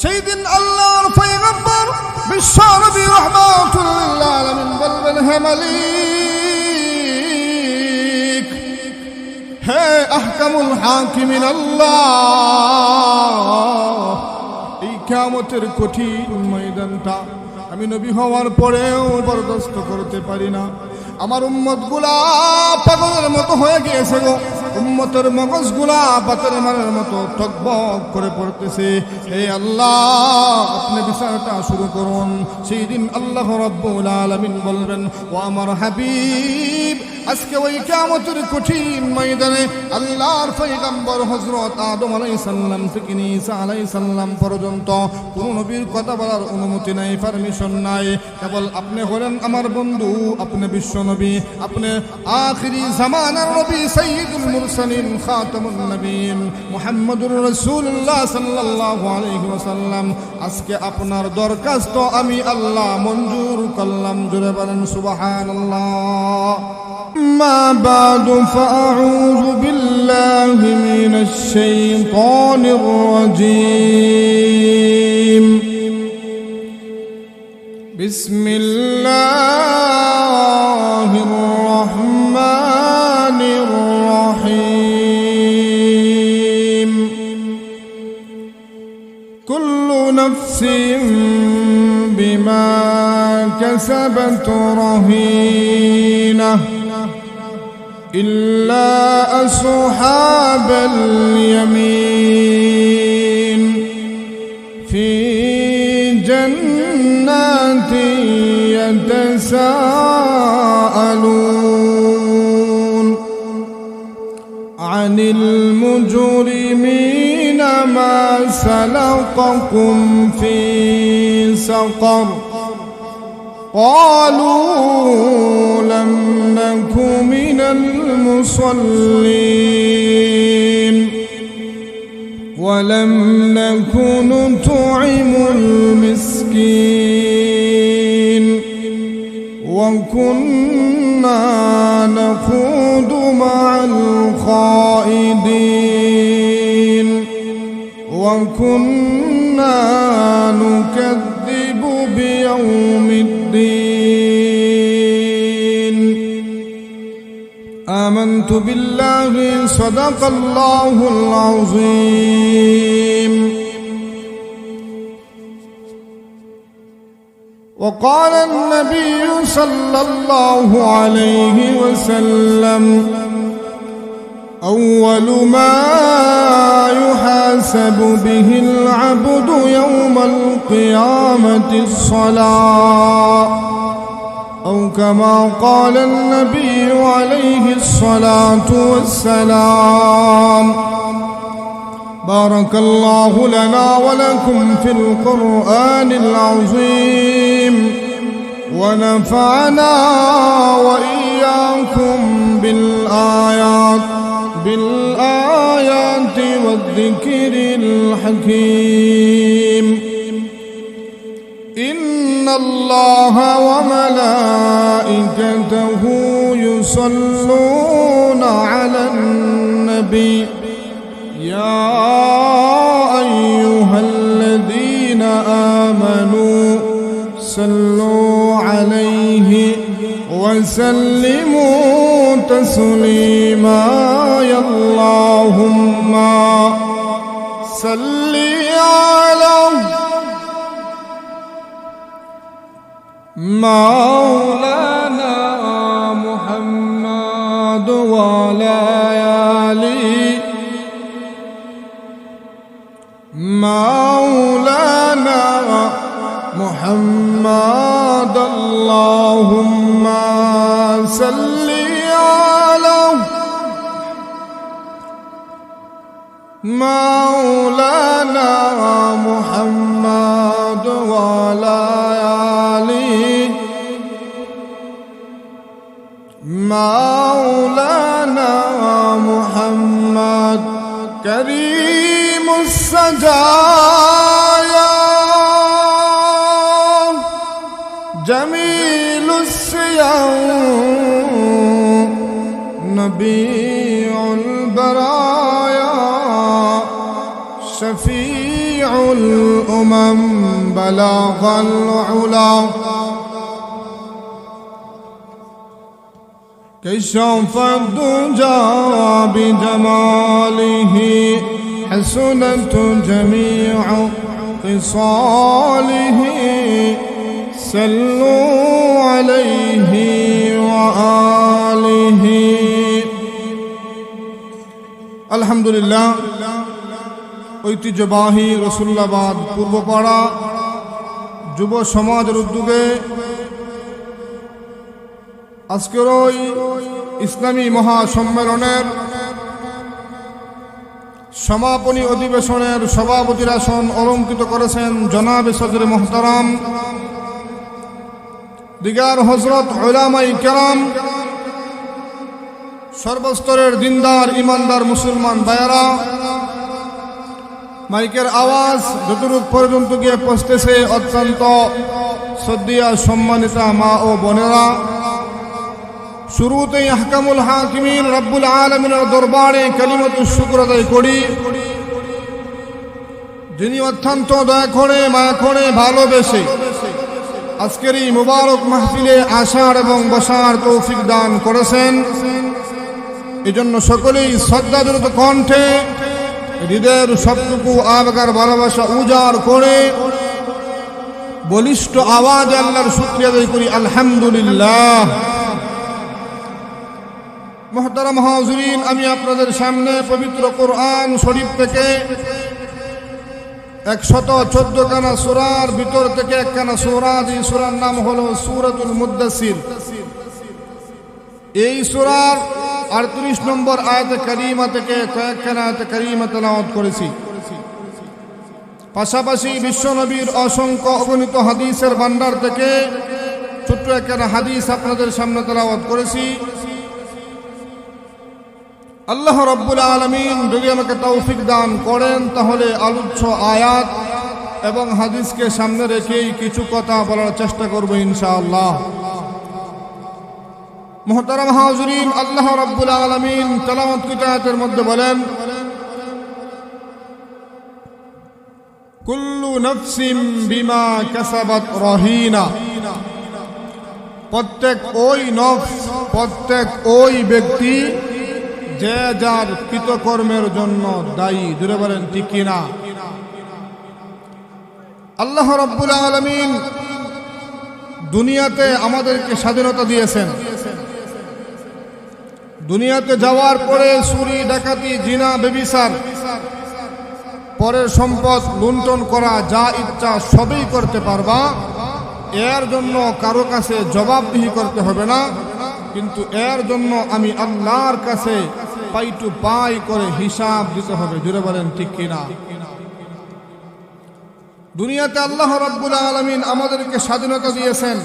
সেই দিন আল্লাহর পয়গম্বর বিশ্ব নবী রাহমাতুল লিল আলামিন বলবেন, হে মালিক, হে আহকামুল হাকিমিন আল্লাহ, এই কিয়ামতের কঠিন ময়দানটা আমি নবী হওয়ার পরেও বরদাস্ত করতে পারি না। আমার উম্মতগুলা পাগলের মতো হয়ে গিয়েছে গো, উম্মতের মগজগুলা বাতের মারের মতো টকবক করে পড়তেছে। হে আল্লাহ, আপনি বিচারটা শুরু করুন। সেই দিন আল্লাহ রাব্বুল আলামিন বলবেন, ও আমার হাবিব, আজকে ওই কিয়ামতের কঠিন ময়দানে আল্লাহর পয়গম্বর হযরত আদম আলাইহিস সালাম থেকে ঈসা আলাইহিস সালাম পর্যন্ত কোন নবীর কথা বলার অনুমতি নাই, পারমিশন নাই। কেবল আপনি হলেন আমার বন্ধু, আপনি বিশ্ব নবী, আপনি আখিরি জামানার নবী, সাইয়্যিদুল মুরসালিন, খাতামুন নবীন, মুহাম্মদুর রাসূলুল্লাহ সাল্লাল্লাহু আলাইহি ওয়াসাল্লাম। আজকে আপনার দরখাস্ত আমি আল্লাহ মঞ্জুর করলাম। জোরে বলেন সুবহানাল্লাহ। ما بعد فأعوذ بالله من الشيطان الرجيم. بسم الله الرحمن الرحيم. كل نفس بما كسبت رهينة إلا أصحاب اليمين في جنات يتساءلون عن المجرمين ما سلقكم في سقر قالوا لم نك من المصلين ولم نك نطعم المسكين وكنا نخوض مع الخائضين وكنا نكذب بيوم الدين. آمنت بالله صدق الله العظيم. وقال النبي صلى الله عليه وسلم أول ما يحاسب به العبد يوم القيامة الصلاة أو كما قال النبي عليه الصلاة والسلام. بارك الله لنا ولكم في القرآن العظيم ونفعنا وإياكم بالآيات والذكر الحكيم. إن الله وملائكته يصلون على النبي يا أيها الذين آمنوا صلوا عليه وسلموا تسليما. يا اللهم صل على مولانا محمد وعلى آله مولانا محمد. اللهم صل على مولانا محمد وعلى آله مولانا محمد. كريم السجايا جميل السيام نبي البرايا شفيع الأمم من بلغ العلا كشف الدجى بجماله حسنت جميع خصاله صلوا عليه وآله الحمد لله ঐতিহ্যবাহী রসুল্লাবাদ পূর্বপাড়া যুব সমাজের উদ্যোগে আজকের ওই ইসলামী মহাসম্মেলনের সমাপনী অধিবেশনের সভাপতির আসন অলঙ্কৃত করেছেন জনাবে সদরে মোহতারাম দিগার হযরত উলামায়ে কেরাম, সর্বস্তরের দিনদার ইমানদার মুসলমান ভাইয়েরা। মাইকের আওয়াজ যতটুকু পর্যন্ত গিয়ে পৌঁছতেছে অত্যন্ত শ্রদ্ধেয় সম্মানিতা মা ও বোনেরা, শুরুতেই আহকামুল হাকিমিন রব্বুল আলামিনের দরবারে কালিমাতুশ শুকর আদায় করি, যিনি অত্যন্ত দয়া করে মায়া করে ভালোবেসে আজকের এই মুবারক মাহফিলে আসার এবং বসার তৌফিক দান করেছেন। এজন্য সকলেই শ্রদ্ধাজড়িত কণ্ঠে হৃদয়ের সবটুকু আবেগার ভালোবাসা উজাড় করে বলিষ্ঠ আওয়াজে আল্লাহর শুকরিয়া আদায় করি আলহামদুলিল্লাহ। মুহতারাম হাজিরিন, আমি আপনাদের সামনে পবিত্র কোরআন শরীফ থেকে 114 খানা সূরার ভিতর থেকে একখানা সূরা, যে সূরার নাম হলো সূরাতুল মুদ্দাসির। এই সূরার 38 নম্বর আয়াতে কারিমা থেকে কয়েকখানা আয়াতে কারিমা তেলাওয়াত করেছি। পাশাপাশি বিশ্বনবীর অসংখ্য অগণিত হাদিসের ভান্ডার থেকে ছোট্ট একখানা হাদিস আপনাদের সামনে তেলাওয়াত করেছি। আল্লাহ রাব্বুল আলামিন যদি আমাকে তৌফিক দান করেন তাহলে আলোচ্য আয়াত এবং হাদিসকে সামনে রেখেই কিছু কথা বলার চেষ্টা করব ইনশাআল্লাহ। মুহতারাম হাজিরিন, আল্লাহ রাব্বুল আলামিন তেলাওয়াতকৃত আয়াতের মধ্যে বলেন, কুল্লু নাফসিন বিমা কাসাবাত রহিনা। প্রত্যেক ওই নফস, প্রত্যেক ওই ব্যক্তি যে যার কৃতকর্মের জন্য দায়ী। জোরে বলেন ঠিক কিনা? আল্লাহ রাব্বুল আলামিন দুনিয়াতে আমাদেরকে স্বাধীনতা দিয়েছেন। দুনিয়াতে যাওয়ার পরে চুরি ডাকাতি জিনা ব্যভিচার পরের সম্পদ লুণ্ঠন করা যা ইচ্ছা সবই করতে পারবা, এর জন্য কারো কাছে জবাবদিহি করতে হবে না। কিন্তু এর জন্য আমি আল্লাহর কাছে পাই টু পাই করে হিসাব দিতে হবে। জুড়ে বলেন ঠিক কিনা? দুনিয়াতে আল্লাহ রাব্বুল আলামিন আমাদেরকে স্বাধীনতা দিয়েছেন।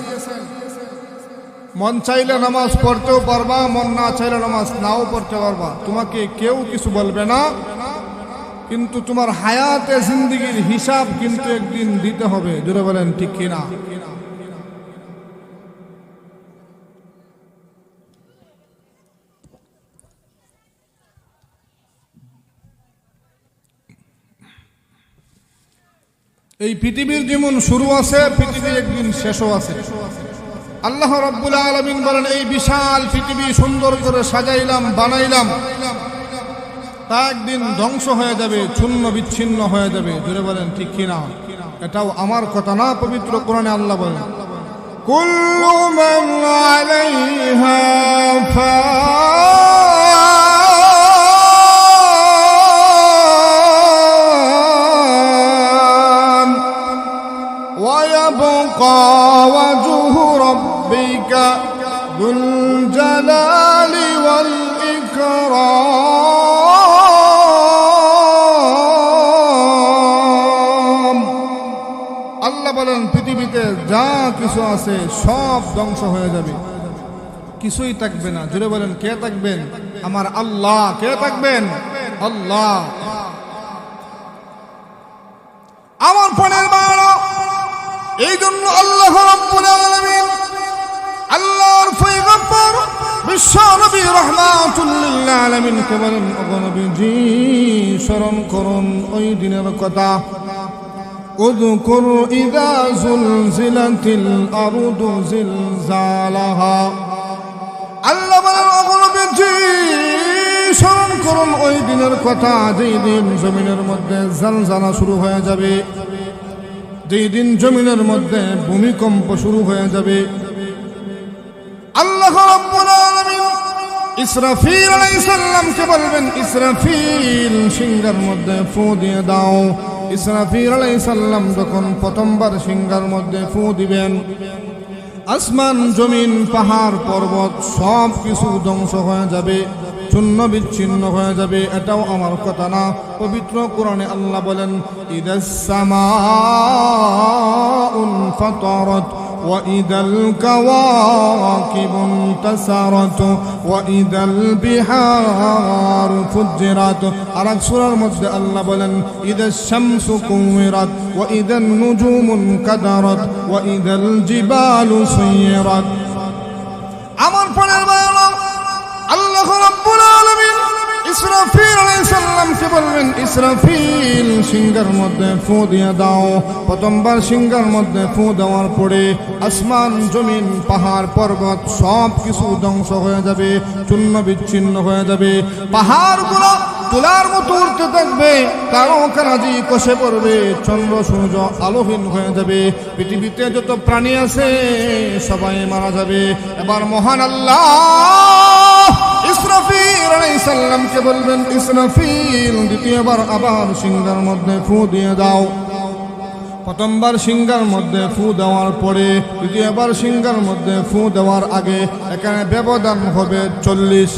মন চাইলে নামাজ পড়তেও পারবা, মন না চাইলে নামাজ নাও পড়তে পারবা, তোমাকে কেউ কিছু বলবে না। কিন্তু তোমার হায়াতে জিন্দেগির হিসাব কিন্তু একদিন দিতে হবে। জুড়ে বলেন ঠিক কিনা? এই পৃথিবীর যেমন শুরু আছে, পৃথিবীর একদিন শেষও আছে। আল্লাহ রাব্বুল আলামিন বলেন, এই বিশাল পৃথিবী সুন্দর করে সাজাইলাম, বানাইলাম, তা একদিন ধ্বংস হয়ে যাবে, চূর্ণ বিচ্ছিন্ন হয়ে যাবে। জোরে বলেন ঠিক কিনা? এটাও আমার কথা না, পবিত্র কোরআনে আল্লাহ বলেন, কুল্লু মান আলাইহা ফান ওয়া ইয়াবকা ওয়াজহু রাব্বিকা যুল জালালি ওয়াল ইকরাম। আল্লাহ বলেন, পৃথিবীতে যা কিছু আছে সব ধ্বংস হয়ে যাবে, কিছুই থাকবে না। জুড়ে বলেন কে থাকবেন? আমার আল্লাহ। কে থাকবেন? আল্লাহ। আমার প্রাণের বাবা, এই জন্য আল্লাহ রাব্বুল আলামিন আল্লাহর পয়গম্বর বিশ্ব নবী রাহমাতুল লিল আলামিন কে বলেন, ওগো নবীজি স্মরণ করুন ওই দিনের কথা উযকুর ইযা যুলজিলাতিল আরদু জিলজালাহা। আল্লাহ বলেন, ও নবীজি স্মরণ করুন ওই দিনের কথা, যেই দিন জমিনের মধ্যে জালজালা শুরু হয়ে যাবে, যেই দিন জমিনের মধ্যে ভূমিকম্প শুরু হয়ে যাবে। আল্লাহ রাব্বুল আলামিন ইসরাফিল আলাইহিস সালামকে বলবেন, ইসরাফিল সিংহার মধ্যে ফু দিয়ে দাও। ইসরাফিল আলাইহিস সালাম যখন প্রথমবার সিংহার মধ্যে ফু দিবেন, আসমান জমিন পাহাড় পর্বত সব কিছু ধ্বংস হয়ে যাবে, চূর্ণ বিচ্ছিন্ন হয়ে যাবে। এটাও আমার কথা না, পবিত্র কোরআনে আল্লাহ বলেন, ইদাস সামাউন ফাতারাত وإذا الكواكب انتثرت وإذا البحار فجرت। আরেক সূরার মধ্যে আল্লাহ বলেন, إذا الشمس كورت وإذا النجوم انكدرت وإذا الجبال سيرت। আমার পরের বাংলা আল্লাহ রাব্বুল আলামিন ইসরাফিল আলাইহিস সালামকে বলবেন, ইসরাফিল সিংহার মধ্যে ফু দিয়ে দাও। প্রথমবার সিংহার মধ্যে ফু দেওয়ার পরে আসমান জমিন পাহাড় পর্বত সব কিছু ধ্বংস হয়ে যাবে, চূর্ণ বিচ্ছিন্ন হয়ে যাবে। পাহাড়গুলো তুলার মতো উঠতে থাকবে, কারো কারাজি কষে পড়বে, চন্দ্র সূর্য আলোহীন হয়ে যাবে। পৃথিবীতে যত প্রাণী আছে সবাই মারা যাবে। এবার মহান আল্লাহ ইসরাফিল আলাইহিস সালামকে বলবেন, ইসরাফিল দ্বিতীয়বার আবার সিংহার মধ্যে ফু দিয়ে দাও। প্রথমবার সিংহার মধ্যে ফু দেওয়ার পরে দ্বিতীয়বার সিংহার মধ্যে ফু দেওয়ার আগে এখানে ব্যবধান হবে 40।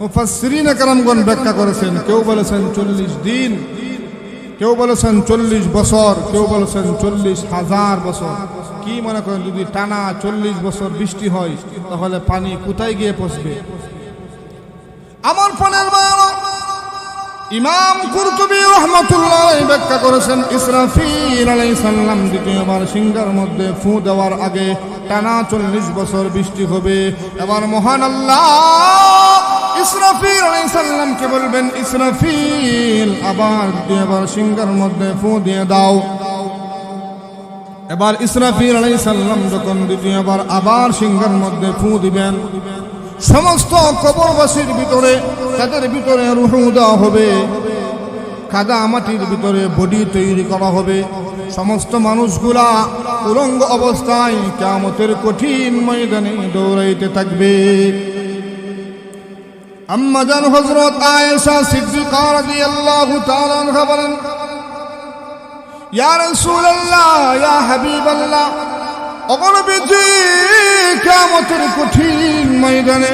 মুফাসসিরিন کرامগণ ব্যাখ্যা করেছেন, কেউ বলেছেন 40 দিন, কেউ বলেছেন 40 বছর, কেউ বলেছেন 40,000 বছর। কি মনে করেন, যদি টানা 40 বছর বৃষ্টি হয় তাহলে পানি কোথায় গিয়ে পৌঁছবে? আমার পানের বাবা ইমাম কুরতুবী রাহমাতুল্লাহ আলাইহি ব্যাখ্যা করেছেন, ইসরাফিল আলাইহিস সালাম দ্বিতীয়বার সিংহার মধ্যে ফু দেওয়ার আগে টানা 40 বছর বৃষ্টি হবে। এবার মহান আল্লাহ ইসরাফিল আলাইহিস সালামকে বলবেন, ইসরাফিল আবার দ্বিতীয়বার সিংহার মধ্যে ফু দিয়ে দাও। এবার ইসরাফিল আলাইহিস সালাম যখন দ্বিতীয়বার আবার সিংহার মধ্যে ফু দিবেন, সমস্ত কবরবাসীর ভিতরে তাদের ভিতরে রূহ দেওয়া হবে, কাদা মাটির ভিতরে বডি তৈরি করা হবে। সমস্ত মানুষগুলা উলঙ্গ অবস্থায় কিয়ামতের কঠিন ময়দানে দৌড়াইতে থাকবে। আম্মা জান হযরত আয়েশা সিদ্দিকা রাদিয়াল্লাহু তাআলা আনহা বলেন, ইয়া রাসূলুল্লাহ, ইয়া হাবিবাল্লাহ, ওগো নবীজি কিয়ামতের কঠিন ময়দানে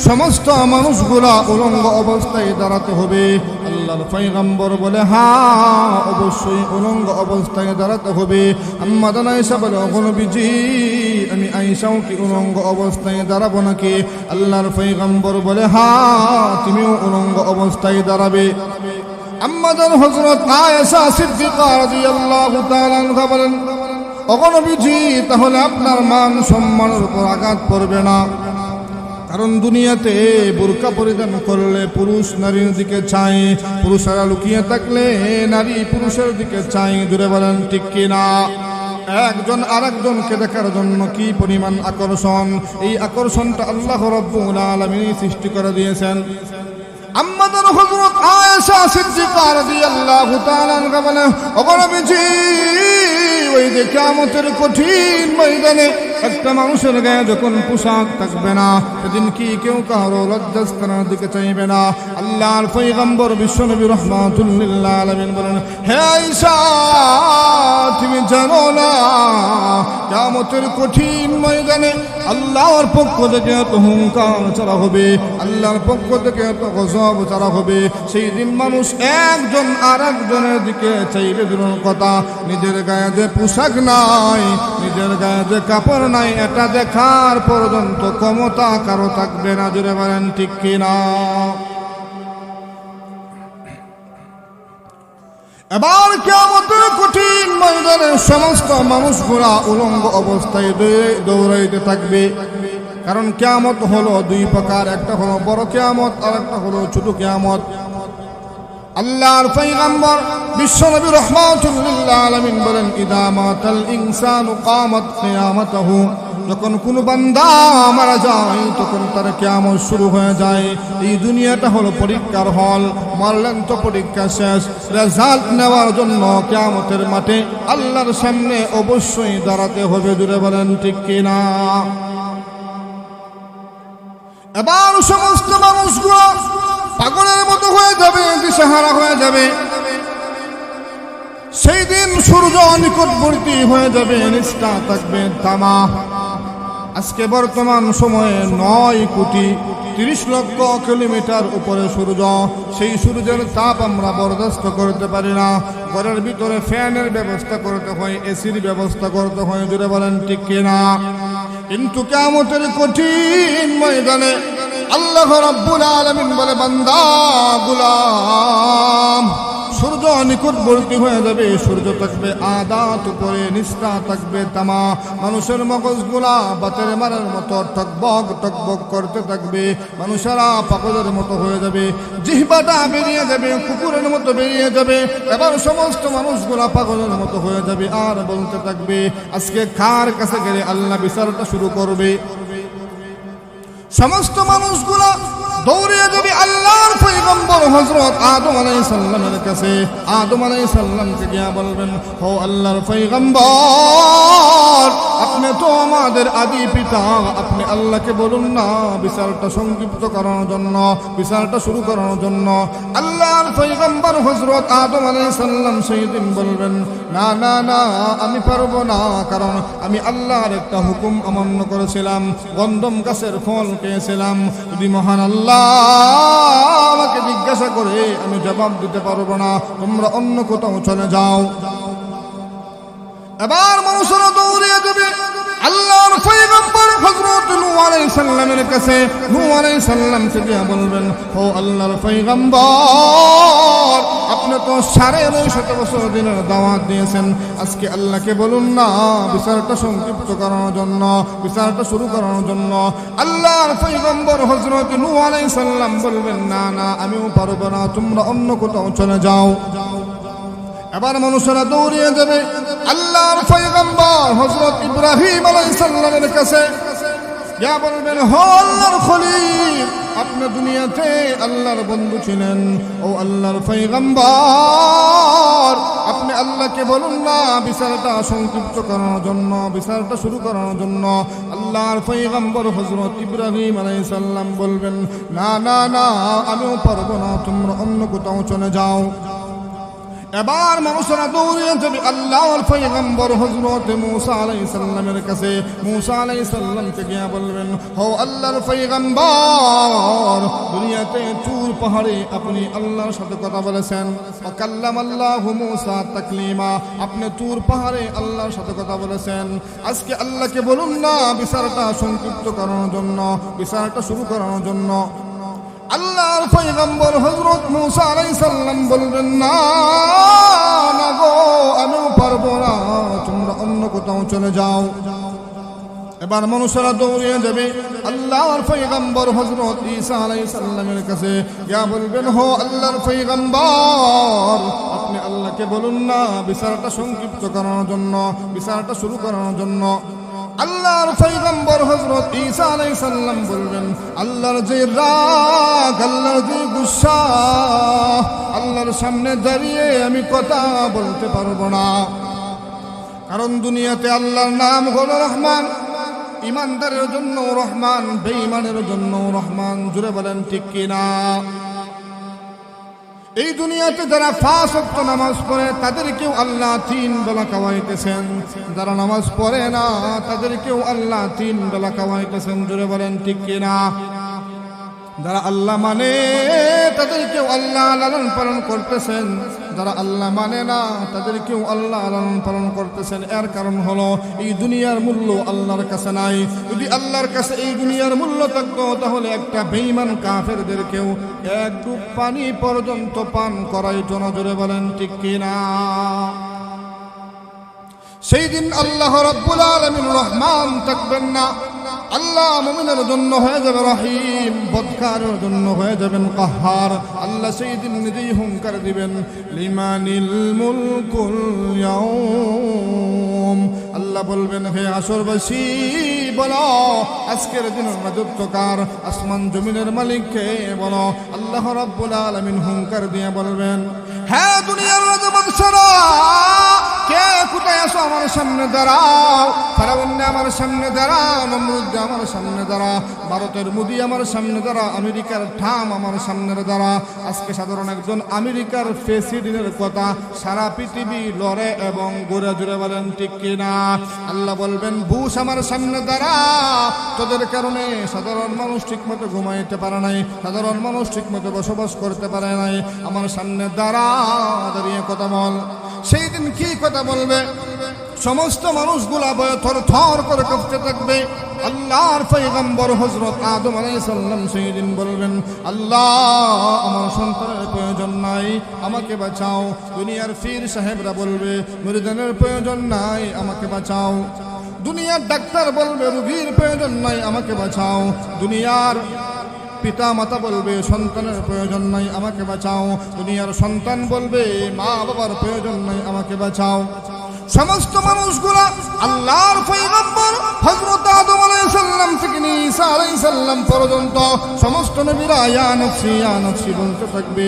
সমস্ত মানুষগুলা উলঙ্গ অবস্থায় দাঁড়াতে হবে। আল্লাহর পয়গম্বর বলে, হ্যাঁ অবশ্যই উলঙ্গ অবস্থায় দাঁড়াতে হবে। আম্মা জান আয়েশা বলে, ওগো নবীজি আমি আয়েশাও কি উলঙ্গ অবস্থায় দাঁড়াবো নাকি? আল্লাহর পয়গম্বর বলে, হ্যাঁ তুমিও উলঙ্গ অবস্থায় দাঁড়াবে। আম্মা জান হযরত আয়েশা সিদ্দিকা রাদিয়াল্লাহু তাআলা আনহা বলেন, ওগো নবীজি তাহলে আপনার মান সম্মানের উপর আঘাত পড়বে না? কারণ দুনিয়াতে বোরকা পরিধান করলে পুরুষ নারীর দিকে চায়, পুরুষেরা লুকিয়ে থাকলে নারী পুরুষের দিকে চায়। দূরে বলেন ঠিক কিনা? একজন আরেকজনকে দেখার জন্য কি পরিমাণ আকর্ষণ, এই আকর্ষণটা আল্লাহ রাব্বুল আলামিন সৃষ্টি করে দিয়েছেন। আম্মা জান হযরত আয়েশা সিদ্দিকা রাদিয়াল্লাহু তাআলা আনহা বলেন, ওগো নবীজি ওই যে কিয়ামতের কঠিন ময়দানে একটা মানুষের গায়ে যখন পোশাক থাকবে না, সেদিন কি কেউ কারো লজ্জাস্থানের দিকে চাইবে না? আল্লাহর পয়গম্বর বিশ্বনবী রাহমাতুল লিল আলামিন বলেন, হে আয়েশা তুমি জানো না কিয়ামতের কঠিন ময়দানে আল্লাহর পক্ষ থেকে এত হুঙ্কার ছাড়া হবে, আল্লাহর পক্ষ থেকে এত গজব ছাড়া হবে। সেই দিন মানুষ একজন আর একজনের দিকে চাইবে দূরের কথা, নিজের গায়ে যে পোশাক নাই, নিজের গায়ে যে কাপড় নাই, এটা দেখার পর্যন্ত ক্ষমতা কারো থাকবে না। জুড়ে বলেন ঠিক কিনা? এবার কিয়ামতের কঠিন ময়দানে সমস্ত মানুষগুলা উলঙ্গ অবস্থায় দৌড়াইতে থাকবে। কারণ কিয়ামত হলো দুই প্রকার, একটা হলো বড় কিয়ামত আর একটা হলো ছোট কিয়ামত। আল্লাহর পয়গম্বর বিশ্বনবী রাহমাতুল লিল আলামিন বলেন, ইদা মাতাল ইনসানু কামাত কিয়ামাতুহু, যখন কোন বান্দা মারা যায় তখন তার কিয়ামত শুরু হয়ে যায়। এই দুনিয়াটা হলো পরীক্ষার হল, মারলেন তো পরীক্ষা শেষ, রেজাল্ট নেওয়ার জন্য কিয়ামতের মাঠে আল্লাহর সামনে অবশ্যই দাঁড়াতে হবে। জুড়ে বলেন ঠিক কিনা? এবার সমস্ত মানুষগুলো পাগলের মতো হয়ে যাবে, দিশেহারা হয়ে যাবে। সেই দিন সূর্য নিকটবর্তী হয়ে যাবে, নিষ্ঠা থাকবে তামা। আজকে বর্তমান সময়ে 9,30,00,000 উপরে সূর্য। সেই সূর্যের তাপ আমরা বরদাস্ত করতে পারি না। ঘরের ভিতরে ফ্যানের ব্যবস্থা করতে হয়, এসির ব্যবস্থা করতে হয়। জুড়ে বলেন ঠিক কিনা? কিন্তু কিয়ামতের কঠিন ময়দানে আল্লাহ রাব্বুল আলামিন বলে, বান্দা গোলাম, সূর্য নিকটবর্তী হয়ে যাবে, সূর্য থাকবে আদাত উপরে, নিষ্ঠা থাকবে তামা। মানুষের মগজগুলা বাতের মারার মতো টকবক টকবক করতে থাকবে। মানুষেরা পাগলের মতো হয়ে যাবে, জিহ্বাটা বেরিয়ে যাবে, কুকুরের মতো বেরিয়ে যাবে। এবার সমস্ত মানুষগুলা পাগলের মতো হয়ে যাবে আর বলতে থাকবে, আজকে কার কাছে গেলে আল্লাহ বিচারটা শুরু করবে? সমস্ত মানুষগুলা দৌড়িয়ে যাবে আল্লাহর পয়গম্বর হযরত আদম আলাইহিস সালামের কাছে। আদম আলাইহিস সালামকে গিয়া বলবেন, ও আল্লাহর পয়গম্বর, আপনি তো আমাদের আদি পিতা, আপনি আল্লাহকে বলুন না বিচারটা সংক্ষিপ্ত করার জন্য, বিচারটা শুরু করার জন্য। আল্লাহর পয়গম্বর হযরত আদম আলাইহিস সালাম সেই দিন বলবেন, না না না, আমি পারবো না, কারণ আমি আল্লাহর একটা হুকুম অমান্য করেছিলাম, গন্ধম গাছের ফল খেয়েছিলাম। যদি মহান আল্লাহ আমাকে জিজ্ঞাসা করে আমি জবাব দিতে পারবো না, তোমরা অন্য কোথাও চলে যাও। এবার মানুষেরা দৌড়িয়ে যাবে আল্লাহর পয়গম্বর হযরত নূহ আলাইহিস সালামের কাছে। নূহ আলাইহিস সালাম থেকে বলবেন, ও আল্লাহর পয়গম্বর, আপনি তো 950 বছর দিনের দাওয়াত দিয়েছেন, আজকে আল্লাহকে বলুন না বিচারটা সংক্ষিপ্ত করার জন্য, বিচারটা শুরু করার জন্য। আল্লাহর পয়গম্বর হযরত নূহ আলাইহিস সালাম বলবেন, না না, আমিও পারবো না, তোমরা অন্য কোথাও চলে যাও। এবার মানুষেরা দৌড়িয়ে যাবে আল্লাহর পয়গম্বর হযরত ইব্রাহিম আলাইহিস সালামের কাছে। ইয়া বলবেন, হো আল্লাহর খলিল, আপনি দুনিয়াতে আল্লাহর বন্ধু ছিলেন, ও আল্লাহর পয়গম্বর, আপনি আল্লাহকে বলুন না বিচারটা সংক্ষিপ্ত করার জন্য, বিচারটা শুরু করার জন্য। আল্লাহর পয়গম্বর হযরত ইব্রাহিম আলাইহিস সালাম বলবেন, না না না, আমিও পারবো না, তোমরা অন্য কোথাও চলে যাও। এবার মানুষেরা দৌড়িয়ে যাবে আল্লাহর পয়গম্বর হযরত মূসা আলাইহিস সালামের কাছে। মূসা আলাইহিস সালামকে গিয়ে বলবেন, ও আল্লাহর পয়গম্বর, দুনিয়াতে তুর পাহাড়ে আপনি আল্লাহর সাথে কথা বলেছেন, কাল্লামাল্লাহু মূসা তাকলিমা, আপনি তুর পাহাড়ে আল্লাহর সাথে কথা বলেছেন। আজকে আল্লাহকে বলুন না বিচারটা সংক্ষিপ্ত করার জন্য, বিচারটা শুরু করার জন্য। আল্লাহর পয়গম্বর হযরত মূসা আলাইহিস সালাম বলবেন, না না গো, আমিও পারবো না, তোমরা অন্য কোথাও চলে যাও। এবার মানুষেরা দৌড়িয়ে যাবে আল্লাহর পয়গম্বর হযরত ঈসা আলাইহিস সালামের কাছে। ইয়া বলবেন, হো আল্লাহর পয়গম্বর, আপনি আল্লাহকে বলুন না বিচারটা সংক্ষিপ্ত করার জন্য, বিচারটা শুরু করার জন্য। আল্লাহর পয়গম্বর হযরত ঈসা আলাইহিস সালাম বলবেন, আল্লাহর যে রাগ, আল্লাহর যে গুসা, আল্লাহর সামনে দাঁড়িয়ে আমি কথা বলতে পারবো না, কারণ দুনিয়াতে আল্লাহর নাম হলো রহমান। ইমানদারের জন্য রহমান, বেঈমানের জন্য রহমান। জুড়ে বলেন ঠিক কিনা? এই দুনিয়াতে যারা 5 ওয়াক্ত নামাজ পড়ে তাদেরকেও আল্লাহ 3 বেলা খাওয়াইতেছেন, যারা নামাজ পড়ে না তাদেরকেও আল্লাহ 3 বেলা খাওয়াইতেছেন। জুড়ে বলেন ঠিক কিনা? যারা আল্লাহ মানে তাদেরকেও আল্লাহ লালন পালন করতেছেন, যারা আল্লাহ মানে না তাদেরকেও আল্লাহ লালন পালন করতেছেন। এর কারণ হলো এই দুনিয়ার মূল্য আল্লাহর কাছে নাই। যদি আল্লাহর কাছে এই দুনিয়ার মূল্য থাকতো তাহলে একটা বেঈমান কাফেরদেরকেও এক ডুব পানি পর্যন্ত পান করাইতো না। জোরে বলেন ঠিক কিনা? সেই দিন আল্লাহ রাব্বুল আলামিন রহমান থাকবেন না, আল্লাহ মুমিনের জন্য হয়ে যাবে রহিম, বদকারের জন্য হয়ে যাবেন কাহার। আল্লাহ সেই দিন নিজেই হুঙ্কার দিবেন, লিমানিল মুলকুল ইয়াউম। আল্লাহ বলবেন, হে আসরবাসী বলো আজকের দিনের রাজত্ব কার? আসমান জমিনের মালিককে বলো। আল্লাহ রাব্বুল আলামিন হুঙ্কার দিয়ে বলবেন, হ্যাঁ দুনিয়ার রাজবংশরা, কে কোথায় আসো আমার সামনে দাঁড়াও। ফেরাউন আমার সামনে দাঁড়াও, নমরুদ আমার সামনে দাঁড়া, ভারতের মোদি আমার সামনে দাঁড়া, আমেরিকার ট্রাম্প আমার সামনে দাঁড়া। আজকে সাধারণ একজন আমেরিকার প্রেসিডেন্টের কথা সারা পৃথিবী লড়ে এবং ঘুরে জুড়ে বলেন ঠিক কিনা? আল্লাহ বলবেন, বুশ আমার সামনে দাঁড়া, তোদের কারণে সাধারণ মানুষ ঠিক মতো ঘুমাইতে পারে নাই, সাধারণ মানুষ ঠিক মতো বসবাস করতে পারে নাই। আমার সামনে দাঁড়া, দাঁড়িয়ে কথা বল। সেই দিন কি কথা বলবে? সমস্ত মানুষগুলা ভয়ে থরথর করে কাঁপতে থাকবে। আল্লাহর পয়গম্বর হযরত আদম আলাইহিস সালাম সেই দিন বলবেন, আল্লাহ আমার সন্তানের প্রয়োজন নাই, আমাকে বাঁচাও। দুনিয়ার পীর সাহেবরা বলবে, মুরিদানের প্রয়োজন নাই, আমাকে বাঁচাও। দুনিয়ার ডাক্তার বলবে, রোগীর প্রয়োজন নাই, আমাকে বাঁচাও। দুনিয়ার পিতা মাতা বলবে, সন্তানের প্রয়োজন নাই, আমাকে বাঁচাও। দুনিয়ার সন্তান বলবে, মা বাবার প্রয়োজন নাই, আমাকে বাঁচাও। সমস্ত মানুষগুলা আল্লাহর পয়গম্বর হযরত আদম আলাইহিস সালাম থেকে ঈসা আলাইহিস সালাম পর্যন্ত সমস্ত নবীরা ইয়া নফসি বলতে থাকবে।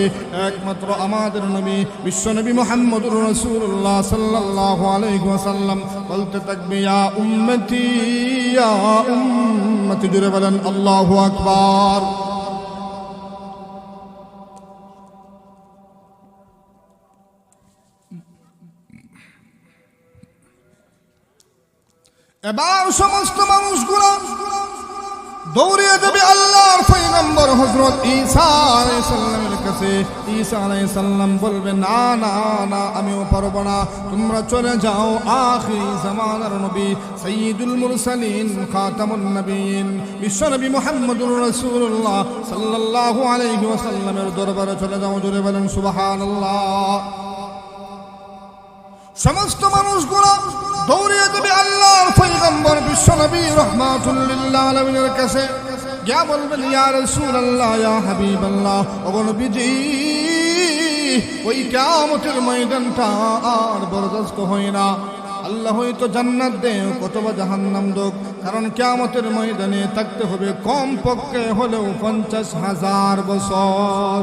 একমাত্র আমাদের নবী বিশ্বনবী মুহাম্মদুর রাসূলুল্লাহ সাল্লাল্লাহু আলাইহি ওয়াসাল্লাম বলতে থাকবে, ইয়া উম্মতি জুড়ে বলেন আল্লাহু আকবার। এবার সমস্ত মানুষগুলো দৌড়িয়ে যাবে আল্লাহর পয়গম্বর হযরত ঈসা আলাইহিস সালামের কাছে। ঈসা আলাইহিস সালাম বলবে, না না না, আমিও পারবো না, তোমরা চলে যাও। আখিরি জামানার নবী সাইয়্যিদুল মুরসালিন খাতামুন নবিয়্যিন বিশ্বনবী মুহাম্মদুর রাসূলুল্লাহ সাল্লাল্লাহু আলাইহি ওয়াসাল্লামের দরবারে চলে যাও। জোরে বলেন সুবহানাল্লাহ। সমস্ত মানুষগুলো দৌড়িয়ে যাবে আল্লাহর পয়গম্বর বিশ্বনবী রাহমাতুল লিল আলামিনের কাছে। গিয়া বলবেন, ইয়া রাসূলুল্লাহ, ইয়া হাবিবাল্লাহ, ওগো নবীজি, ওই কিয়ামতের ময়দানটা আর বরদাস্ত হয় না। আল্লাহ হয়তো জান্নাত দেও কতবা জাহান্নাম দেও, কারণ কিয়ামতের ময়দানে থাকতে হবে কম পক্ষে হলেও 50,000 বছর।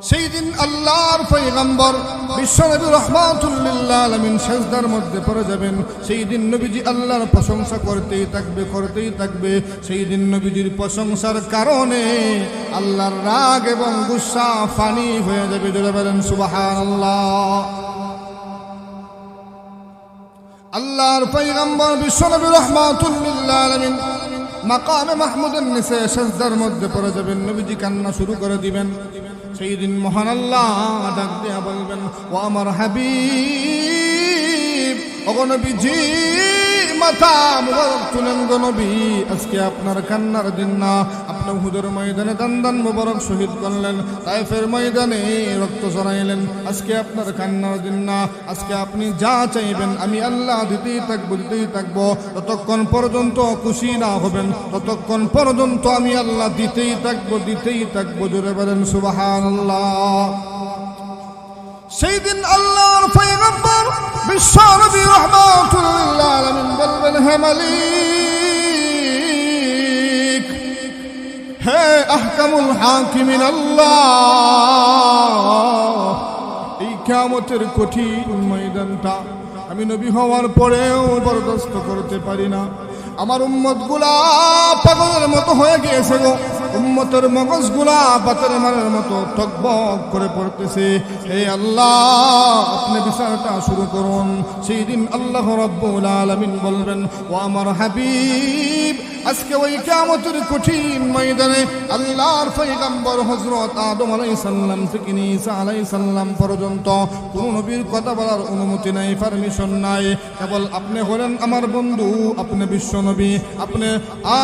সেই দিন আল্লাহর পয়গম্বর বিশ্বনবী রাহমাতুল লিল আলামিন সিজদার মধ্যে পড়ে যাবেন। সেই দিন নবীজি আল্লাহর প্রশংসা করতেই থাকবে। সেই দিন নবীজির প্রশংসার কারণে আল্লাহর রাগ এবং গুসা ফানি হয়ে যাবে। জোরে বলেন সুবহানাল্লাহ। আল্লাহর পয়গম্বর বিশ্বনবী রাহমাতুল লিল আলামিন মাকামে মাহমুদের নিচে সিজদার মধ্যে পড়ে যাবেন। নবীজি কান্না শুরু করে দিবেন। সেই দিন মহান আল্লাহ ডাক দিয়া বলবেন, ও আমার হাবিব, ওগো নবীজি, মাথা মুবারক তুলেন গো নবী। আজকে আপনার কান্নার দিন না, আপনি উহুদের ময়দানে দান মুবারক শহীদ করলেন, তায়েফের ময়দানে রক্ত ঝরাইলেন। আজকে আপনার কান্নার দিন না, আজকে আপনি যা চাইবেন আমি আল্লাহ দিতেই থাকবো। ততক্ষণ পর্যন্ত খুশি না হবেন, ততক্ষণ পর্যন্ত আমি আল্লাহ দিতেই থাকবো। জোরে বলেন সুবহানাল্লাহ। সেই দিন আল্লাহর পয়গম্বর বিশ্বনবী রাহমাতুল লিল আলামিন বলবেন, হে মালিক, হে আহকামুল হাকিমিন আল্লাহ, এই কিয়ামতের কঠিন ময়দানটা আমি নবী হওয়ার পরেও বরদাস্ত করতে পারি না। আমার উম্মতগুলা পাগলের মতো হয়ে গিয়েছে গো। উম্মতের মগজগুলা বাতের মারের মতো টকবক করে পড়তেছে। হে আল্লাহ, আপনি বিচারটা শুরু করুন। সেই দিন আল্লাহ রাব্বুল আলামিন বলবেন, ও আমার হাবিব, আজকে ওই কিয়ামতের কঠিন ময়দানে আল্লাহর পয়গম্বর হযরত আদম আলাইহিস সালাম থেকে ঈসা আলাইহিস সালাম পর্যন্ত কোন নবীর কথা বলার অনুমতি নাই, পারমিশন নাই। কেবল আপনি হলেন আমার বন্ধু, আপনি বিশ্ব নবী, আপনি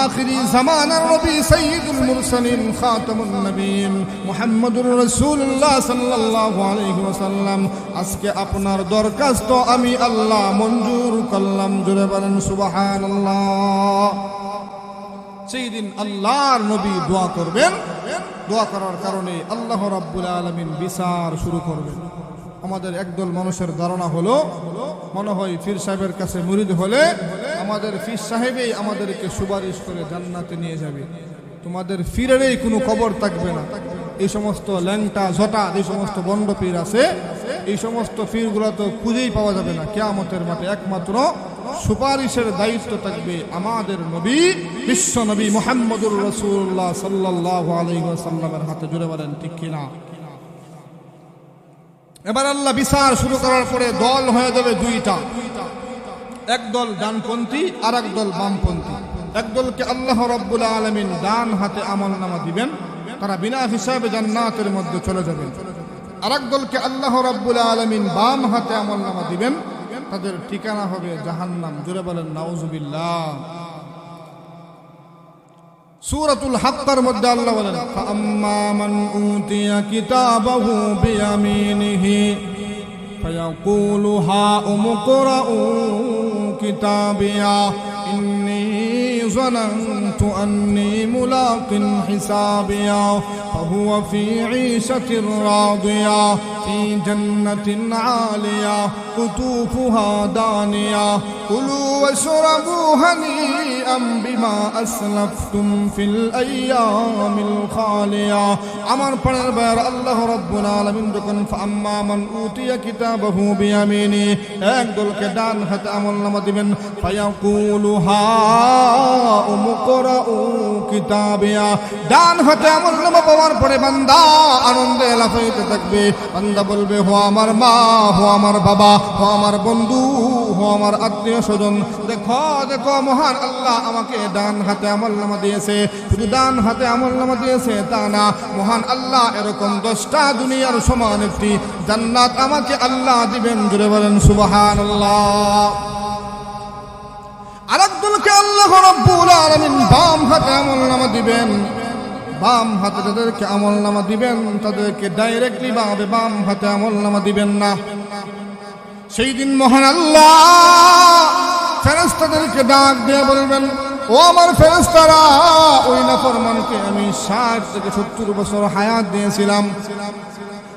আখিরি জামানার নবী, সাইয়্যিদুল মুরসালিন খাতামুন নবিয়্যিন মুহাম্মদুর রাসূলুল্লাহ সাল্লাল্লাহু আলাইহি ওয়াসাল্লাম। আজকে আপনার দরখাস্ত আমি আল্লাহ মঞ্জুর করলাম। জোরে বলেন সুবহানাল্লাহ। সেই দিন আল্লাহর নবী দোয়া করবেন, দোয়া করার কারণে আল্লাহ রাব্বুল আলামিন বিচার শুরু করবেন। আমাদের একদল মানুষের ধারণা হলো, মনে হয় পীর সাহেবের কাছে মুরিদ হলে আমাদের পীর সাহেবই আমাদেরকে সুপারিশ করে জান্নাতে নিয়ে যাবে, তোমাদের পীরেরই কোনো কবর থাকবে না। এই সমস্ত ল্যাংটা ঝটা এই সমস্ত বন্ড পীর আছে, এই সমস্ত পীরগুলো তো খুঁজেই পাওয়া যাবে না। কিয়ামতের মাঠে একমাত্র সুপারিশের দায়িত্ব থাকবে আমাদের নবী, বিশ্ব নবী মুহাম্মদুর রাসূলুল্লাহ সাল্লাল্লাহু আলাইহি ওয়াসাল্লামের হাতে। জুড়ে বলেন ঠিক কিনা? এবার আল্লাহ বিচার শুরু করার পরে দল হয়ে যাবে দুইটা, একদল ডানপন্থী আর একদল বামপন্থী। একদলকে আল্লাহ রাব্বুল আলামিন ডান হাতে আমলনামা দিবেন, তারা বিনা হিসাবে জান্নাতের মধ্যে চলে যাবেন। আর একদলকে আল্লাহ রাব্বুল আলামিন বাম হাতে আমলনামা দিবেন, তাদের ঠিকানা হবে জাহান্নাম। জোরে বলেন নাউজুবিল্লাহ। সূরাতুল হাক্কার মধ্যে আল্লাহ বলেন, ফাআম্মা মান উতিয়া কিতাবাহু বিয়ামিনিহি ফায়াকুলু হাউম ইকরাউ কিতাবিয়া ইন্নী যানানতু আন্নী মুলাকিন হিসাবিয়া ফাহুয়া ফি ঈশাতির রাদিয়া ফি জান্নাতিন আলিয়া কুতুফুহা দানিয়া কুলু ওয়াশরাবু হানিআম বিমা আসলাফতুম ফিল আইয়ামিল খালিয়া। আমার প্রাণের ভাইয়ের, আল্লাহ রাব্বুল আলামিন যখন ফাআম্মা মান উতিয়া কিতাবাহু বিয়ামিনি, একদলকে ডান হাতে আমলনামা দিবেন, ফায়াকুলু হাউম ইকরাউ কিতাবিয়া, ডান হাতে আমলনামা পাওয়ার পরে বান্দা আনন্দে লাফাইতে থাকবে। বান্দা বলবে, হো আমার মা, হো আমার বাবা, হো আমার বন্ধু, হো আমার আত্মীয় স্বজন, দেখো দেখো মহান আল্লাহ আমাকে ডান হাতে আমলনামা দিয়েছে। শুধু ডান হাতে আমলনামা দিয়েছে তা না, মহান আল্লাহ এরকম 10টা দুনিয়ার সমান একটি জান্নাত আমাকে আল্লাহ দিবেন। জুড়ে বলেন সুবহানাল্লাহ। আরেকদলকে আল্লাহ রাব্বুল আলামিন বাম হাতে আমলনামা দিবেন। বাম হাতে যাদেরকে আমলনামা দিবেন তাদেরকে ডাইরেক্টলি ভাবে বাম হাতে আমলনামা দিবেন না। সেই দিন মহান আল্লাহ ফেরেশতাদেরকে ডাক দিয়ে বলবেন, ও আমার ফেরেশতারা, ওই নাফরমানকে আমি 60 থেকে 70 বছর হায়াত দিয়েছিলাম,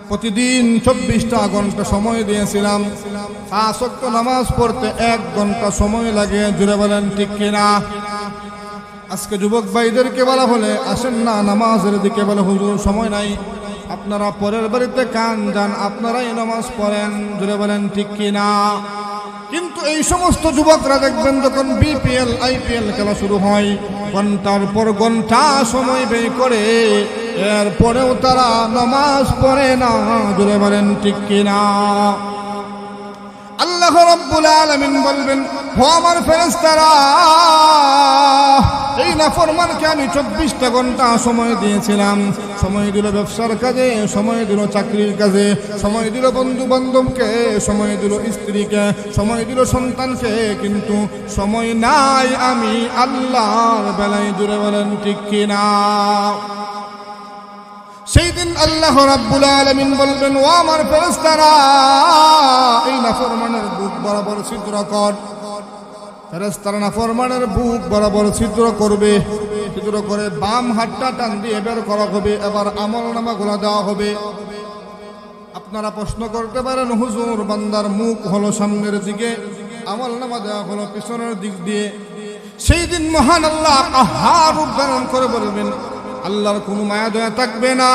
প্রতিদিন 24টা ঘন্টা সময় দিয়েছিলাম, 5 ওয়াক্ত নামাজ পড়তে 1 ঘন্টা সময় লাগে। জুড়ে বলেন ঠিক কিনা? আজকে যুবক ভাইদেরকে বলা হলে আসেন না নামাজের দিকে, বলে হুজুর সময় নাই, আপনারা পরের বাড়িতে কান যান, আপনারাই নামাজ পড়েন। জুড়ে বলেন ঠিক কিনা? কিন্তু এই সমস্ত যুবকরা দেখবেন যখন বিপিএল আইপিএল খেলা শুরু হয়, ঘন্টার পর ঘন্টা সময় ব্যয় করে, এরপরেও তারা নামাজ পড়ে না। জুড়ে বলেন ঠিক কিনা? আল্লাহ রাব্বুল আলামিন বলবেন, ও আমার ফেরেশতারা, এই নাফরমানকে আমি 24টা ঘন্টা সময় দিয়েছিলাম, সময় দিল ব্যবসার কাজে, সময় দিল চাকরির কাজে, সময় দিল বন্ধু বান্ধবকে, সময় দিল স্ত্রীকে, সময় দিল সন্তানকে, কিন্তু সময় নাই আমি আল্লাহর বেলায়। জুড়ে বলেন ঠিক কিনা? সেই দিন আল্লাহ রাব্বুল আলামিন বলবেন, ও আমার ফেরেশতারা, এই নাফরমানের বুক বরাবর ছিদ্র কর। ফেরেশতারা নাফরমানের বুক বরাবর ছিদ্র করবে, ছিদ্র করে বাম হাতটা টান দিয়ে বের করা হবে। এবার আমলনামাগুলো দেওয়া হবে। আপনারা প্রশ্ন করতে পারেন, হুজুর বান্দার মুখ হলো সামনের দিকে, আমলনামা দেওয়া হলো পিছনের দিক দিয়ে। সেই দিন মহান আল্লাহ আহার রূপ ধারণ করে বলবেন, আল্লাহর কোনো মায়া দয়া থাকবে না।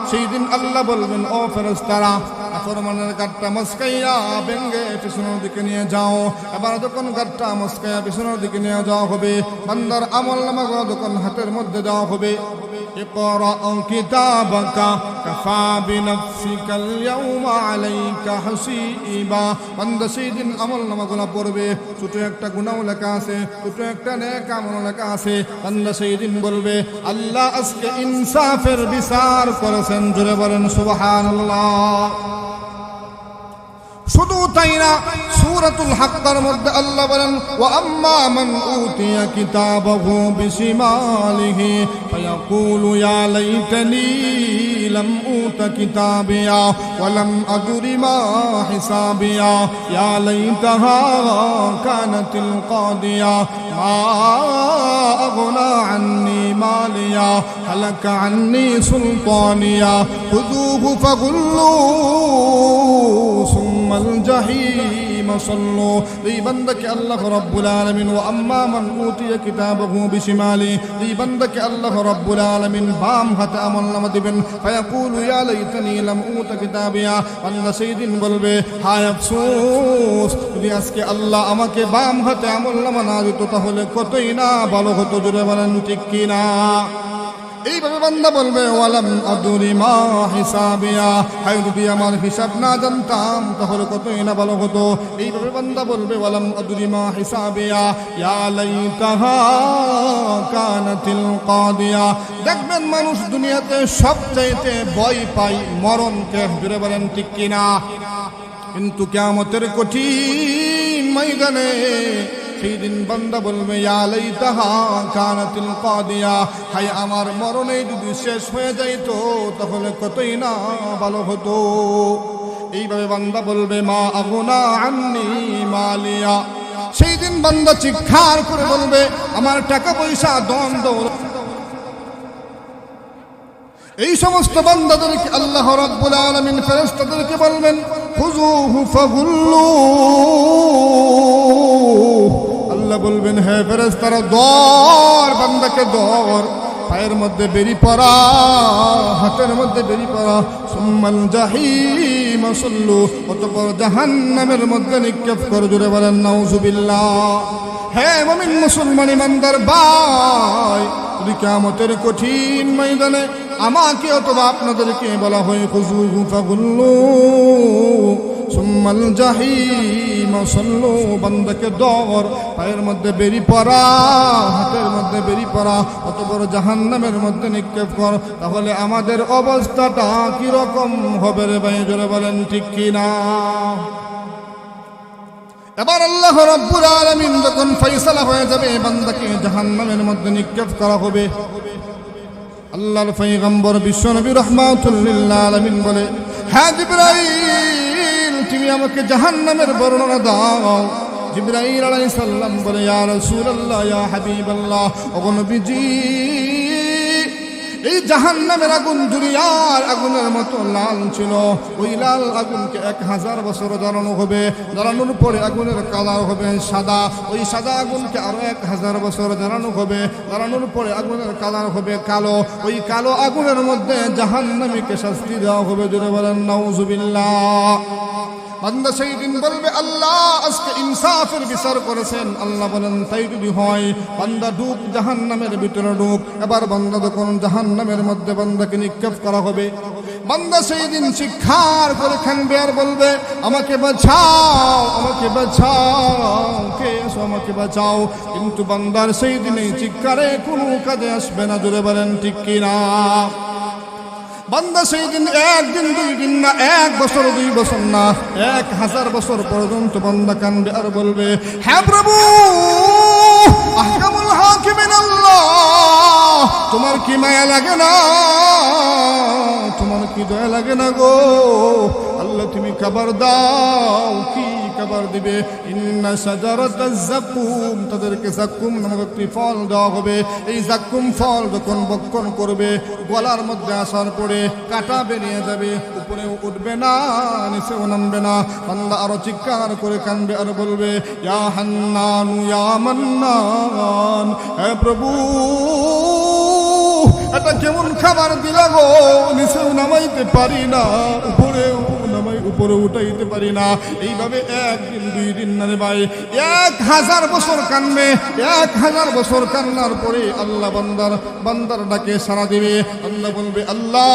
সেই দিন আল্লাহ বলবেন, ও ফেরেশতারা, নাফরমানের গাট্টা মস্কাইয়া ভেঙ্গে পিছনের দিকে নিয়ে যাও। এবার যখন গাট্টা মস্কাইয়া পিছনের দিকে নিয়ে যাওয়া হবে, বান্দার আমলনামাগুলো যখন হাতের মধ্যে দেওয়া হবে, ইকরা কিতাবাকা কাফা বিনাফসিকাল ইয়াউমা আলাইকা হাসিবা। বান্দা সেই দিন আমলনামাগুলো পড়বে, ছোট একটা গুনাহ লেখা আছে, ছোট একটা নেক আমল লেখা আছে। বান্দা সেই দিন বলবে, আল্লাহ আজকে ইনসাফের বিচার করেছেন। জোরে বলেন সুবহানাল্লাহ। শুধু তাই পাই না। সূরাতুল হাক্কার মধ্যে আল্লাহ বলেন, ওয়া আম্মা মান উতিয়া কিতাবাহু বিশিমালিহি ফায়াকুলু ইয়া লাইতানি লাম উতা কিতাবিয়া ওয়া লাম আদরি মা হিসাবিয়া ইয়া লাইতাহা কানাতিল কাদিয়া মা আগনা আন্নি মালিয়া হালাকা আন্নি সুলতানিয়া খুযুহু ফাগুল্লু সুম্মাল জাহিম সাল্লু। এই বান্দাকে আল্লাহ রাব্বুল আলামিন ওয়া আম্মা মান উতিয়া কিতাবাহু বিশিমালি, এই বান্দাকে আল্লাহ রাব্বুল আলামিন বাম হাতে আমলনামা দিবেন। ফায়াকুলু ইয়া লাইতানি লাম উতা কিতাবিয়া, বান্দা সেই দিন বলবে হায় আফসোস, যদি আজকে আল্লাহ আমাকে বাম হাতে আমলনামা না দিত তাহলে কতই না ভালো হতো। জোরে বলেন ঠিক কিনা? এইভাবে বান্দা বলবে ওয়ালাম আদরি মা হিসাবিয়া, হায় যদি আমার হিসাব না জানতাম তাহলে কতই না ভালো হতো। এইভাবে বান্দা বলবে ওয়ালাম আদরি মা হিসাবিয়া ইয়া লাইতাহা কানাতিল কাদিয়া। দেখবেন মানুষ দুনিয়াতে সবচাইতে ভয় পায় মরণকে। জোরে বলেন ঠিক কিনা? কিন্তু কিয়ামতের কঠিন ময়দানে সেই দিন বান্দা বলবে ইয়া লাইতাহা কানাতিল কাদিয়া, হায় আমার মরণে যদি শেষ হয়ে যাইতো তাহলে কতই না ভালো হতো। এইভাবে বান্দা বলবে মা আগনা আন্নি মালিয়া। সেই দিন বান্দা চিৎকার করে বলবে আমার টাকা পয়সা ধন দৌলত। এই সমস্ত বান্দাদেরকে আল্লাহ রাব্বুল আলামিন ফেরেশতাদেরকে বলবেন খুযুহু ফাগুল্লু। আল্লাহ বলবেন হে ফেরেশতারা ধর, বান্দাকে ধর, পায়ের মধ্যে বেরি পড়া, হাতের মধ্যে বেরি পড়া। সুম্মাল জাহিম সাল্লু, অতঃপর জাহান্নামের মধ্যে নিক্ষেপ কর। জোরে বলেন নাউযুবিল্লাহ। হে মুমিন মুসলমান ইমানদার ভাই, যদি কিয়ামতের কঠিন ময়দানে আমাকে অথবা আপনাদেরকে বলা হয় খুযুহু ফাগুল্লু সুম্মাল জাহিম সাল্লু, বান্দাকে ধর, পায়ের মধ্যে বেরি পড়া, হাতের মধ্যে বেরি পড়া, অতঃপর জাহান্নামের মধ্যে নিক্ষেপ কর, তাহলে আমাদের অবস্থাটা কি রকম হবে রে ভাই? জোরে বলেন ঠিক কিনা? এবার আল্লাহ রাব্বুল আলামিন যখন ফয়সালা হয়ে যাবে বান্দাকে জাহান্নামের মধ্যে নিক্ষেপ করা হবে, আল্লাহর পয়গম্বর বিশ্বনবী রাহমাতুল লিল আলামিন বলে হ্যাঁ জিবরাইল তুমি আমাকে জাহান্নামের বর্ণনা দাও। জিবরাইল আলাইহিস সালাম বলে ইয়া রাসূলুল্লাহ ইয়া হাবিবাল্লাহ, ওগো নবীজি এই জাহান্নামের আগুন দুনিয়ার আগুনের মতো লাল ছিল। ওই লাল আগুনকে 1000 বছর জ্বালানো হবে, জ্বালানোর পরে আগুনের কালার হবে সাদা। ওই সাদা আগুনকে আরো 1000 বছর জ্বালানো হবে, জ্বালানোর পরে আগুনের কালার হবে কালো। ওই কালো আগুনের মধ্যে জাহান্নামীকে শাস্তি দেওয়া হবে। জোরে বলেন নাউযুবিল্লাহ। বান্দা সেই দিন বলবে আল্লাহ আজকে ইনসাফের বিচার করেছেন। আল্লাহ বলেন তাই যদি হয় বান্দা ঢুক জাহান্নামের ভিতরে ঢুক। এবার বান্দা যখন জাহান্নামের মধ্যে বান্দাকে নিক্ষেপ করা হবে, বান্দা সেই দিন চিৎকার করে কাঁদবে আর বলবে আমাকে বাঁচাও, আমাকে বাঁচাও, কে এসো আমাকে বাঁচাও। কিন্তু বান্দার সেই দিনে চিৎকারে কোনো কাজে আসবে না। জোরে বলেন ঠিক কিনা? বান্দা সেই দিন একদিন 2 দিন না, 1 বছর 2 বছর না, 1000 বছর পর্যন্ত বান্দা কাঁদবে আর বলবে হ্যাঁ প্রভু আহকামুল হাকিমিন আল্লাহ, তোমার কি মায়া লাগে না, তোমার কি দয়া লাগে না গো আল্লাহ, তুমি খাবার দাও। কি খাবার দিবে? ইন্না শাজারাতাজ যাকুম, তাদেরকে যাকুম নামক একটি ফল দেওয়া হবে। এই যাকুম ফল যখন ভক্ষণ করবে গলার মধ্যে আসার পরে কাঁটা বেরিয়ে যাবে, উপরে উঠবে না, নিচেও নামবে না। বান্দা আরো চিৎকার করে কাঁদবে আর বলবে ইয়া হান্নান ইয়া মান্নান, হে প্রভু এটা কেমন খাবার দিলা গো, নিচেও নামাইতে পারি না, উপরে উঠাইতে পারি না। এইভাবে 1 দিন 2 দিন না রে ভাই, 1000 বছর কানবে। 1000 বছর কান্নার পরে আল্লাহ বান্দার ডাকে সাড়া দিবে। আল্লাহ বলবে আল্লাহ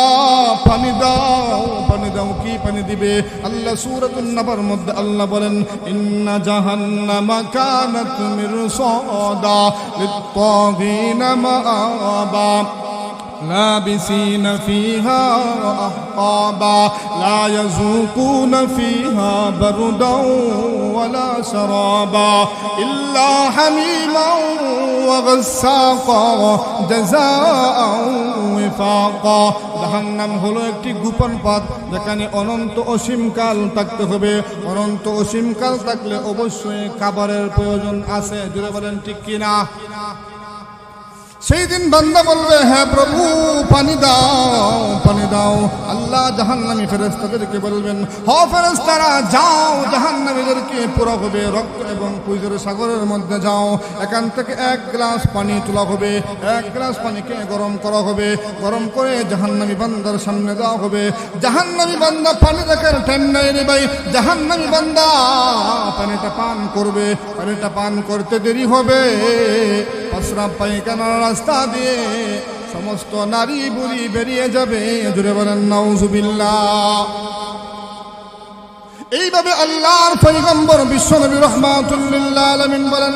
পানি দাও, পানি দাও। কি পানি দিবে? আল্লাহ সূরাতুন নাবার মধ্যে আল্লাহ বলেন ইন্না জাহান্নামা কানাত মিরসাদা লিত-তাগিনা মাআবা, لابسين فيها أحقابا لا يذوقون فيها بردا ولا شرابا إلا حميما وغساقا جزاء وفاقا জাহান্নাম হলো একটি গোপন পথ যেখানে অনন্ত অসীমকাল থাকতে হবে অনন্ত অসীমকাল থাকলে অবশ্যই খাবারের প্রয়োজন আছে জুড়ে বলেন ঠিক কিনা সেই দিন বান্দা বলবে হে প্রভু পানি দাও আল্লাহ জাহান্নামী ফেরেশতাদেরকে বলবেন হে ফেরেশতারা যাও জাহান্নামীদেরকে পুরো হবে রক্ত এবং পুজোর সাগরের মধ্যে যাও এখান থেকে এক গ্লাস পানি তোলা হবে এক গ্লাস পানিকে গরম করা হবে গরম করে জাহান্নামী বান্দার সামনে দেওয়া হবে জাহান্নামী বান্দা পানি দেখার টাইম নাই রে ভাই জাহান্নামী বান্দা পানিটা পান করবে পানিটা পান করতে দেরি হবে প্রস্রাব পায়খানার রাস্তা দিয়ে সমস্ত নারী বুড়ি বেরিয়ে যাবে জুড়ে বলেন নাউজুবিল্লাহ এইভাবে আল্লাহর পয়গম্বর বিশ্বনবী রাহমাতুল লিল আলামিন বলেন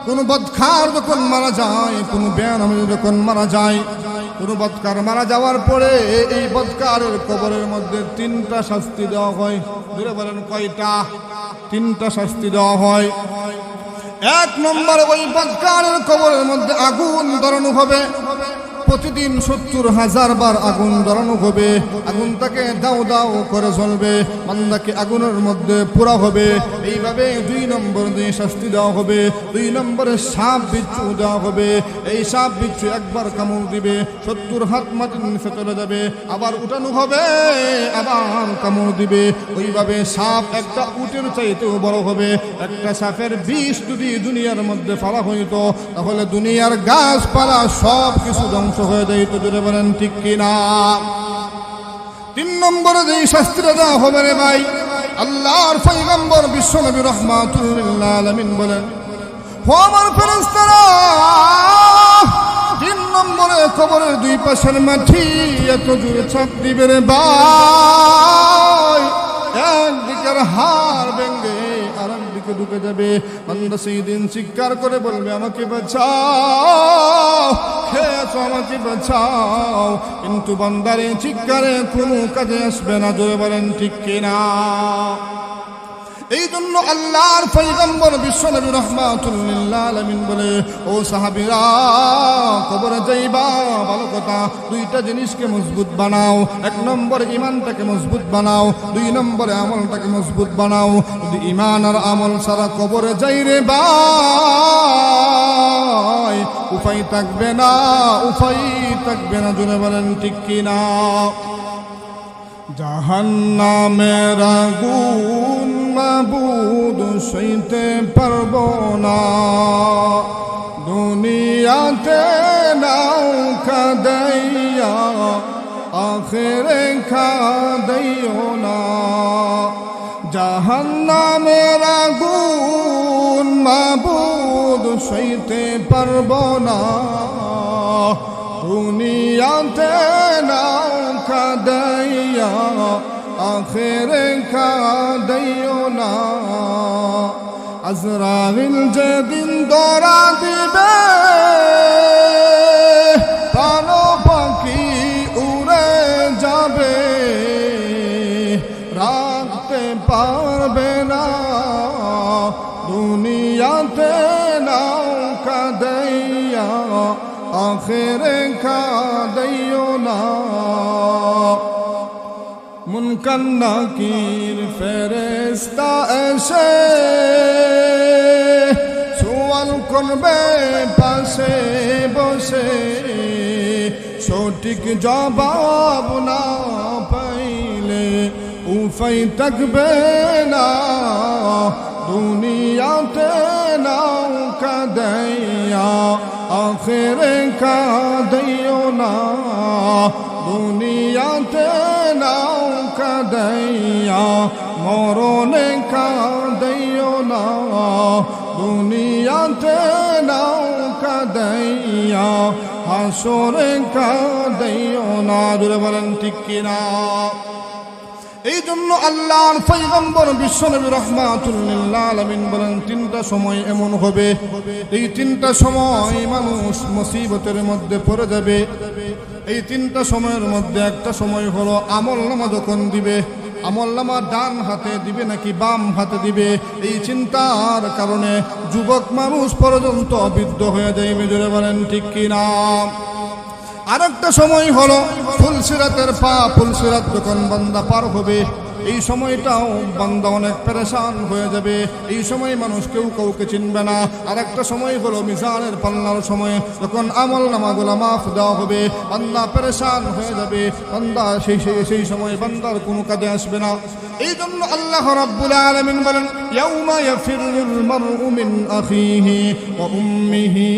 কোন বদখার যখন মারা যায় কোন বেনামী যখন মারা যায় কোন বদকার মারা যাওয়ার পরে এই বদকারের কবরের মধ্যে তিনটা শাস্তি দেওয়া হয় জুড়ে বলেন কয়টা তিনটা শাস্তি দেওয়া হয় এক নম্বরে ওই বদকারের কবরের মধ্যে আগুন ধরানো হবে প্রতিদিন ৭০,০০০ বার আগুন ধরানো হবে আগুন তাকে দাও দাও করে জ্বলবে বান্দাকে আগুনের মধ্যে পোড়া হবে এইভাবে ২ নম্বর দিয়ে শাস্তি দেওয়া হবে ২ নম্বরে সাপ বিচ্ছু দেওয়া হবে এই সাপ বিচ্ছু একবার কামড় দিবে ৭০ হাত মাটির নিচে চলে যাবে আবার উঠানো হবে আবার কামড় দিবে ওইভাবে সাপ একটা উটের চাইতেও বড় হবে একটা সাপের বিষ যদি দুনিয়ার মধ্যে ফেলা হইতো তাহলে দুনিয়ার গাছপালা সব কিছু ধ্বংস হয়ে যাইতো জুড়ে বলেন ঠিক কিনা ৩ নম্বরে যে শাস্তিটা দেওয়া হবে রে ভাই আল্লাহর পয়গম্বর বিশ্বনবী রাহমাতুল লিল আলামিন বলেন ও আমার ফেরেশতারা ৩ নম্বরে কবরের ২ পাশের মাটি এত জোরে চাপ দিবে রে ভাই একদিকের হাড় ভেঙে আরেকদিকে ঢুকে যাবে বান্দা সেই দিন চিৎকার করে বলবে আমাকে বাঁচাও খেয়েছো আমাকে বাঁচাও কিন্তু বান্দারে চিৎকারে কোনো কাজে আসবে না জোরে বলেন ঠিক কিনা এই জন্য আল্লাহর পয়গম্বর বিশ্বনবী রাহমাতুল লিল আলামিন বলে ও সাহাবীরা কবরে যাইবা ভালো কথা 2টা জিনিসকে মজবুত বানাও 1 নম্বরে ঈমানটাকে মজবুত বানাও 2 নম্বরে আমলটাকে মজবুত বানাও যদি ঈমান আর আমল ছাড়া কবরে যাই রে ভাই উপায় থাকবে না জুড়ে বলেন ঠিক কিনা জাহান্নামের আগুন মাবুদ সইতে পারবো না দুনিয়াতে নৌকা দেয়া আখিরে খাদিও না জাহান্নামের আগুন মাবুদ সইতে পারবো না দুনিয়াতে নৌকা দেয়া আখিরে খাদিও না আজরাইল যেদিন ধরা দিবে প্রাণ পাখি উড়ে যাবে রাখতে পারবে না দুনিয়াতে নৌকা দেয়া আখিরে খাদিও না মুনকার নাকির ফেরেশতা এসে সওয়াল করবে পাশে বসে সঠিক জবাব না পাইলে উপায় থাকবে না দুনিয়াতে নৌকা দেয়া আখিরে খাদিও না দুনিয়াতে নৌকা দেয়া মরণে খাদিও না দুনিয়াতে নৌকা দেয়া হাসরে খাদিও না জোরে বলেন ঠিক কিনা এই জন্য আল্লাহর পয়গম্বর বিশ্বনবী রাহমাতুল লিল আলামিন বলেন 3টা সময় এমন হবে এই 3টা সময় মানুষ মুসিবতের মধ্যে পড়ে যাবে এই তিনটা সময়ের মধ্যে একটা সময় হলো আমলনামা যখন দিবে, আমলনামা ডান হাতে দিবে নাকি বাম হাতে দিবে, এই চিন্তার কারণে যুবক মানুষ পর্যন্ত অবিদ্ধ হয়ে যাইবে। জোরে বলেন ঠিক কিনা? আরেকটা সময় হলো ফুলসিরাতের ফুলসিরাত যখন বান্দা পার হবে, এই সময়টাও বান্দা অনেক পেরেশান হয়ে যাবে। এই সময় মানুষ কেউ কাউকে চিনবে না। আর একটা সময় হলো মিজানের পাল্লার সময়, যখন আমল নামাগুলা মাফ দেওয়া হবে, বান্দা পেরেশান হয়ে যাবে। বান্দা সেই সময় বান্দার কোনো কাজে আসবে না। এই জন্য আল্লাহ রাব্বুল আলামিন বলেন, ইয়াউমা ইয়াফিরুল মারউ মিন আখিহি ওয়া উম্মিহি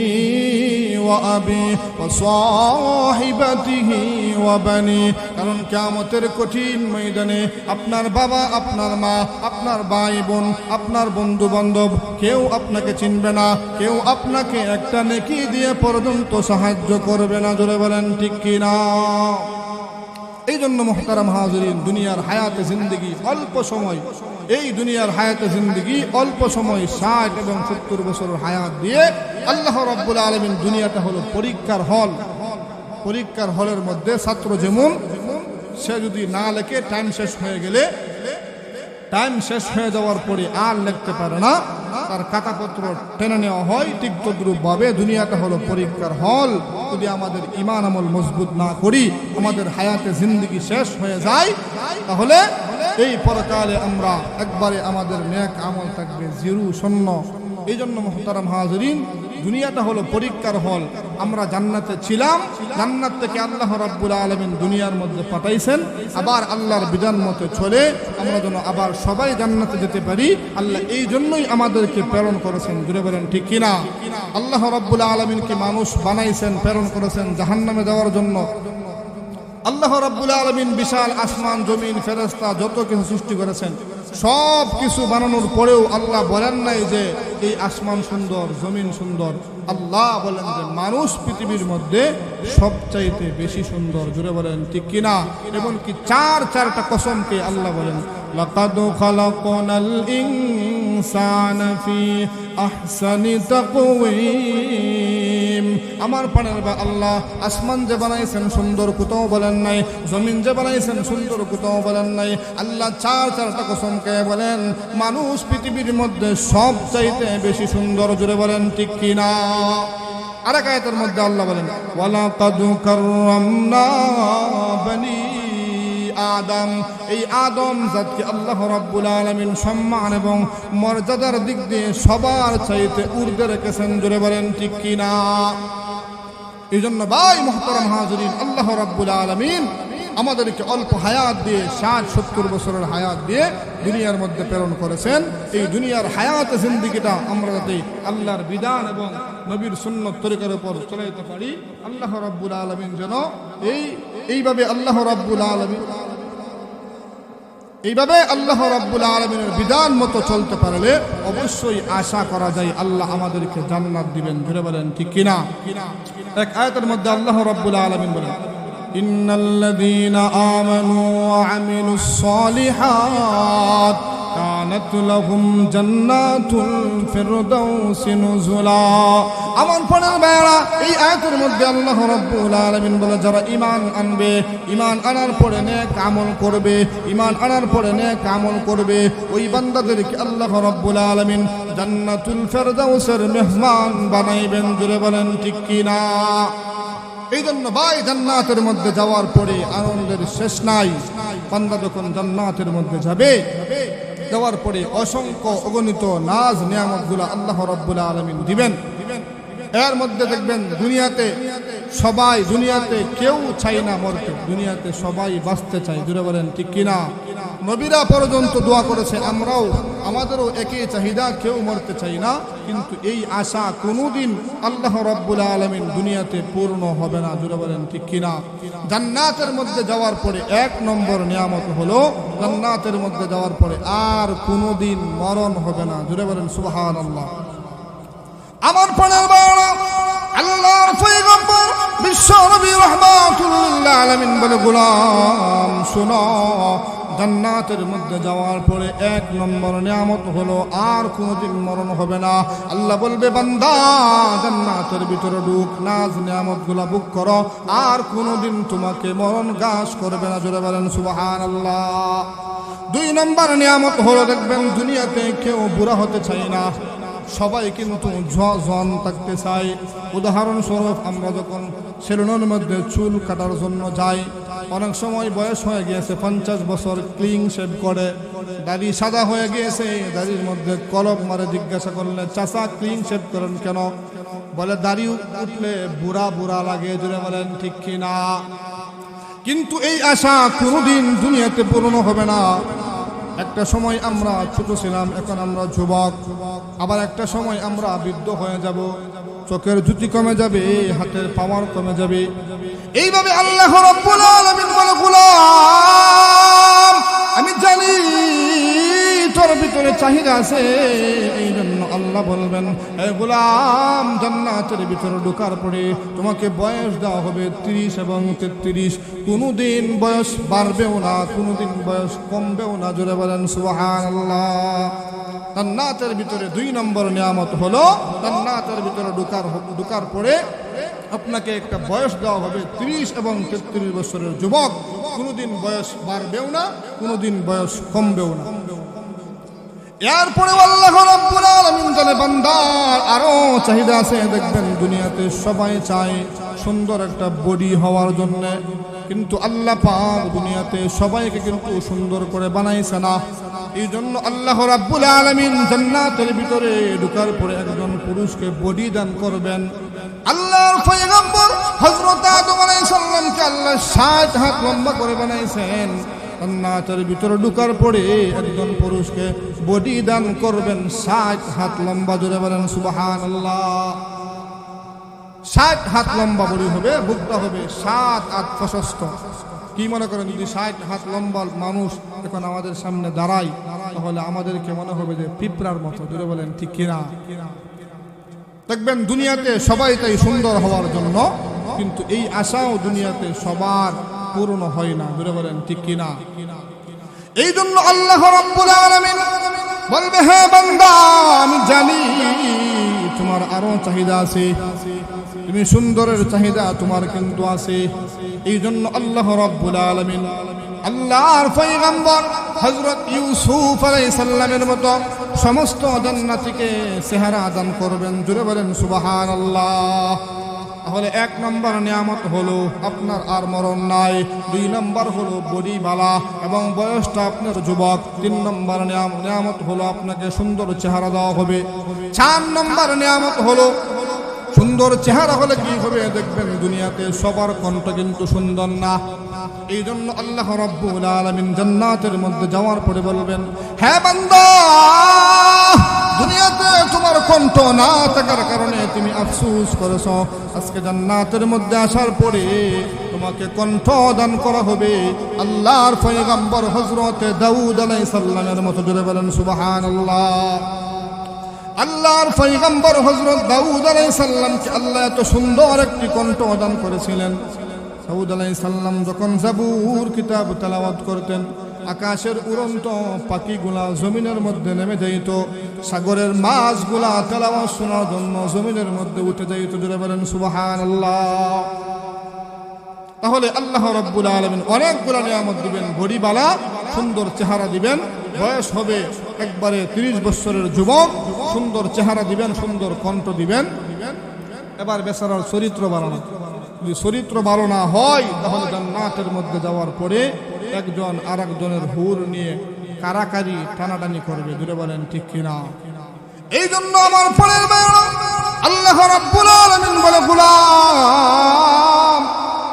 ওয়া আবি ওয়া সাহিবাতিহি ওয়া বানি। কারণ কিয়ামতের কঠিন ময়দানে আপনার বাবা, আপনার মা, আপনার ভাই বোন, আপনার বন্ধু বান্ধব কেউ আপনাকে চিনবে না, কেউ আপনাকে একটা নেকি দিয়ে পর্যন্ত সাহায্য করবে না। জোরে বলেন ঠিক কিনা? এই জন্য মুহতারাম হাজিরিন, দুনিয়ার হায়াতে জিন্দেগি অল্প সময়, এই দুনিয়ার হায়াতে জিন্দেগি অল্প সময়, 60 এবং 70 বছরের হায়াত দিয়ে আল্লাহ রাব্বুল আলামিন, দুনিয়াটা হলো পরীক্ষার হল। পরীক্ষার হলের মধ্যে ছাত্র যেমন, সে যদি না লেখে টাইম শেষ হয়ে গেলে, টাইম শেষ হয়ে যাওয়ার পরে আর লিখতে পারে না, তার খাতাপত্র টেনে নেওয়া হয়। ঠিক তদ্রূপভাবে দুনিয়াটা হলো পরীক্ষার হল। যদি আমাদের ঈমান আমল মজবুত না করি, আমাদের হায়াতে জিন্দেগি শেষ হয়ে যায়, তাহলে এই পরকালে আমরা একবারে আমাদের নেক আমল থাকবে জিরো, শূন্য। এই জন্য মুহতারাম হাজিরিন, দুনিয়াটা হলো পরীক্ষার হল। আমরা জান্নাতে ছিলাম, জান্নাত থেকে আল্লাহ রাব্বুল আলামিন দুনিয়ার মধ্যে পাঠাইছেন, আবার আল্লাহর বিধান মতো চলে আমরা যেন আবার সবাই জান্নাতে যেতে পারি। আল্লাহ এই জন্যই আমাদেরকে প্রেরণ করেছেন। জুড়ে বলেন ঠিক কিনা? আল্লাহ রাব্বুল আলামিনকে মানুষ বানাইছেন, প্রেরণ করেছেন জাহান্নামে যাওয়ার জন্য। আল্লাহ রাব্বুল আলামিন বিশাল আসমান, জমিন, ফেরেশতা যত কিছু সৃষ্টি করেছেন, সব কিছু বানানোর পরেও আল্লাহ বলেন নাই যে এই আসমান সুন্দর, জমিন সুন্দর। আল্লাহ বলেন যে মানুষ পৃথিবীর মধ্যে সবচাইতে বেশি সুন্দর। জুড়ে বলেন ঠিক কিনা? এমনকি চারটা কসমকে আল্লাহ বলেন, লাকাদ খালাকনাল ইনসানা ফি আহসানি তাকওয়িম। আমার পানের বা আল্লাহ আসমান যে বানাইছেন সুন্দর, কোথাও বলেন নাই। জমিন যে বানাইছেন সুন্দর, কোথাও বলেন নাই। আল্লাহ চারটা কসমকে বলেন মানুষ পৃথিবীর মধ্যে সবচাইতে বেশি সুন্দর। জুড়ে বলেন ঠিক কিনা? আরেক আয়াতের মধ্যে আল্লাহ বলেন, ওয়ালাকাদ কাররামনা বনি আদম। এই আদম জাতকে আল্লাহ রাব্বুল আলামিন সম্মান এবং মর্যাদার দিক দিয়ে সবার চাইতে ঊর্ধ্বে রেখেছেন। জোরে বলেন ঠিক কিনা? এই জন্য ভাই মুহতারাম হাজিরিন, আল্লাহ রাব্বুল আলামিন আমাদেরকে অল্প হায়াত দিয়ে, 60-70 বছরের হায়াত দিয়ে দুনিয়ার মধ্যে প্রেরণ করেছেন। এই দুনিয়ার হায়াত জিন্দেগিটা আমরা যাতে আল্লাহর বিধান এবং নবীর সুন্নত তরিকার উপর চলাইতে পারি, আল্লাহ রাব্বুল আলামিন যেন এইভাবে আল্লাহ রাব্বুল আলামিনের বিধান মতো চলতে পারলে অবশ্যই আশা করা যায় আল্লাহ আমাদেরকে জান্নাত দিবেন। ধরে বলেন ঠিক কিনা? এক আয়াতের মধ্যে আল্লাহ রাব্বুল আলামিন বলেন, ইন্নাল্লাযীনা আমানু ওয়া আমিলুস সালিহাত কানাত লাহুম জান্নাতুল ফিরদাউসি নুজুলা। আমার প্রাণের ভাইরা, এই আয়াতের মধ্যে আল্লাহ রাব্বুল আলামিন বলে, যারা ঈমান আনবে, ঈমান আনার পরে নেক আমল করবে, ঈমান আনার পরে নেক আমল করবে, ওই বান্দাদেরকে আল্লাহ রাব্বুল আলামিন জান্নাতুল ফিরদাউসের মেহমান বানাইবেন। জুড়ে বলেন ঠিক কিনা? এই জন্য ভাই জান্নাতের মধ্যে যাওয়ার পরে আনন্দের শেষ নাই। বান্দা যখন জান্নাতের মধ্যে যাবে, যাওয়ার পরে অসংখ্য অগণিত নাজ নিয়ামতগুলো আল্লাহ রাব্বুল আলামিন দিবেন। এর মধ্যে দেখবেন দুনিয়াতে কেউ চাই না মরতে, দুনিয়াতে সবাই বাঁচতে চায়। জুড়ে বলেন ঠিক কিনা? নবীরা পর্যন্ত দোয়া করেছে, আমাদেরও একই চাহিদা, কেউ মরতে চাই না। কিন্তু এই আশা কোনোদিন আল্লাহ রাব্বুল আলামিন দুনিয়াতে পূর্ণ হবে না। জুড়ে বলেন ঠিক কিনা? জান্নাতের মধ্যে যাওয়ার পরে 1 নম্বর নিয়ামত হলো, জান্নাতের মধ্যে যাওয়ার পরে আর কোনোদিন মরণ হবে না। জুড়ে বলেন সুবহানাল্লাহ। আমার প্রাণের বাবা, আল্লাহর পয়গম্বর বিশ্ব নবী রাহমাতুল লিল আলামিন বলে, গোলাম শুনো, জান্নাতের মধ্যে যাওয়ার পরে 1 নম্বর নিয়ামত হলো আর কোনোদিন মরণ হবে না। আল্লাহ বলবে, বান্দা জান্নাতের ভিতরে ঢুক, নাজ নিয়ামতগুলো ভোগ করো, আর কোনোদিন তোমাকে মরণ গ্রাস করবে না। জোরে বলেন সুবহানাল্লাহ। 2 নম্বর নিয়ামত হলো, দেখবেন দুনিয়াতে কেউ বুড়া হতে চায় না, সবাই কিন্তু জওয়ান থাকতে চায়। উদাহরণস্বরূপ আমরা যখন সেলুনের মধ্যে চুল কাটার জন্য যাই, অনেক সময় বয়স হয়ে গিয়েছে 50 বছর, ক্লিন শেভ করে, দাড়ি সাদা হয়ে গিয়েছে, দাড়ির মধ্যে কলম মারে, জিজ্ঞাসা করলে চাচা ক্লিন শেভ করেন কেন? বলে দাড়ি উঠলে বুড়া বুড়া লাগে। জুড়ে বলেন ঠিক কিনা? কিন্তু এই আশা কোনোদিন দুনিয়াতে পূর্ণ হবে না। একটা সময় আমরা ছোট ছিলাম, এখন আমরা যুবক, আবার একটা সময় আমরা বৃদ্ধ হয়ে যাব, চোখের জ্যোতি কমে যাবে, হাতের পাওয়ার কমে যাবে। এইভাবে আল্লাহ রাব্বুল আলামিন বলে, গোলাম আমি জানি তোর ভিতরে চাহিদা আছে, এই জন্য আল্লাহ বলবেন, হে গোলাম জান্নাতের ভিতরে ঢোকার পরে তোমাকে বয়স দেওয়া হবে 30 এবং 33। কোনোদিন বয়স বাড়বেও না, কোনোদিন বয়স কমবেও না। জোরে বলেন সুবহানাল্লাহ। জান্নাতের ভিতরে 2 নম্বর নিয়ামত হলো, জান্নাতের ভিতরে ঢোকার পরে আপনাকে একটা বয়স দেওয়া হবে 30 এবং 33 বছরের যুবক। কোনোদিন বয়স বাড়বেও না, কোনোদিন বয়স কমবেও না। এরপরে আল্লাহ রাব্বুল আলামিন বলে, বান্দার আরো চাহিদা আছে। দেখবেন দুনিয়াতে সবাই চায় সুন্দর একটা বডি হওয়ার জন্য, কিন্তু আল্লাহ পাক দুনিয়াতে সবাইকে কিন্তু সুন্দর করে বানাইছে না। এই জন্য আল্লাহ রাব্বুল আলামিন জান্নাতের ভিতরে ঢোকার পরে একজন পুরুষকে বডি দান করবেন। আল্লাহর পয়গম্বর হযরত আদম আলাইহিস সালামকে আল্লাহ 60 হাত লম্বা করে বানাইছেন। জান্নাতের ভিতরে ঢোকার পরে একজন পুরুষকে বডি দান করবেন 60 হাত লম্বা। জোরে বলেন সুবহানাল্লাহ। 60 হাত লম্বা বডি হবে, বুকটা হবে 7 হাত প্রশস্ত। কি মনে করেন, যদি 60 হাত লম্বা মানুষ এখন আমাদের সামনে দাঁড়ায়, তাহলে আমাদেরকে মনে হবে যে পিঁপড়ার মতো। জোরে বলেন ঠিক কিনা? দেখবেন দুনিয়াতে সবাই তাই সুন্দর হওয়ার জন্য, কিন্তু এই আশাও দুনিয়াতে সবার পূর্ণ হয় না। জোরে বলেন ঠিক কিনা? এই জন্য আল্লাহ রাব্বুল আলামিন বলবে, হে বান্দা আমি জানি তোমার আরো চাহিদা আছে, তুমি সুন্দরের চাহিদা তোমার কিন্তু আছে। এই জন্য আল্লাহ রাব্বুল আলামিন আল্লাহর পয়গম্বর হযরত ইউসুফ আলাইহিস সালামের মতো সমস্ত জান্নাতীকে চেহারা দান করবেন। জোরে বলেন সুবহানাল্লাহ। তাহলে 1 নম্বর নিয়ামত হলো আপনার আর মরণ নাই, 2 নম্বর হলো বডি বালা এবং বয়সটা আপনার যুবক, 3 নম্বর নিয়ামত হলো আপনাকে সুন্দর চেহারা দেওয়া হবে, 4 নম্বর নিয়ামত হলো সুন্দর চেহারা হলে কি হবে, দেখবেন দুনিয়াতে সবার কণ্ঠ কিন্তু সুন্দর না। এই জন্য আল্লাহ রাব্বুল আলামিন জান্নাতের মধ্যে যাওয়ার পরে বলবেন, হে বান্দা দুনিয়াতে তোমার কণ্ঠ না থাকার কারণে তুমি আফসোস করেছো, আজকে জান্নাতের মধ্যে আসার পরে তোমাকে কণ্ঠ দান করা হবে আল্লাহর পয়গম্বর হযরত দাউদ আলাইহিস সালামের মতো। জোরে বলেন সুবহানাল্লাহ। আল্লাহর পয়গম্বর হযরত দাউদ আলাইহিস সালামকে আল্লাহ এত সুন্দর একটি কণ্ঠ দান করেছিলেন। দাউদ আলাইহিস সালাম যখন জাবুর কিতাব তেলাওয়াত করতেন, আকাশের উড়ন্ত পাখিগুলা জমিনের মধ্যে নেমে যাইত, সাগরের মাছগুলা তেলাওয়াত শোনার জন্য জমিনের মধ্যে উঠে যাইত। জোরে বলেন সুবহানাল্লাহ। তাহলে আল্লাহ রাব্বুল আলামিন অনেকগুলা নিয়ামত দিবেন, বড়িবালা সুন্দর চেহারা দিবেন, বয়স হবে একবারে 30 বছরের যুবক, সুন্দর চেহারা দিবেন, সুন্দর কণ্ঠ দিবেন। এবার বেচারার চরিত্র বাড়ানো, যদি চরিত্র ভালো না হয় তাহলে জান্নাতের মধ্যে যাওয়ার পরে একজন আর একজনের হুর নিয়ে কারাকারি টানাটানি করবে। জুড়ে বলেন ঠিক কিনা? এই জন্য আমার পরের বেলা আল্লাহ রাব্বুল আলামিন বলে, গোলাম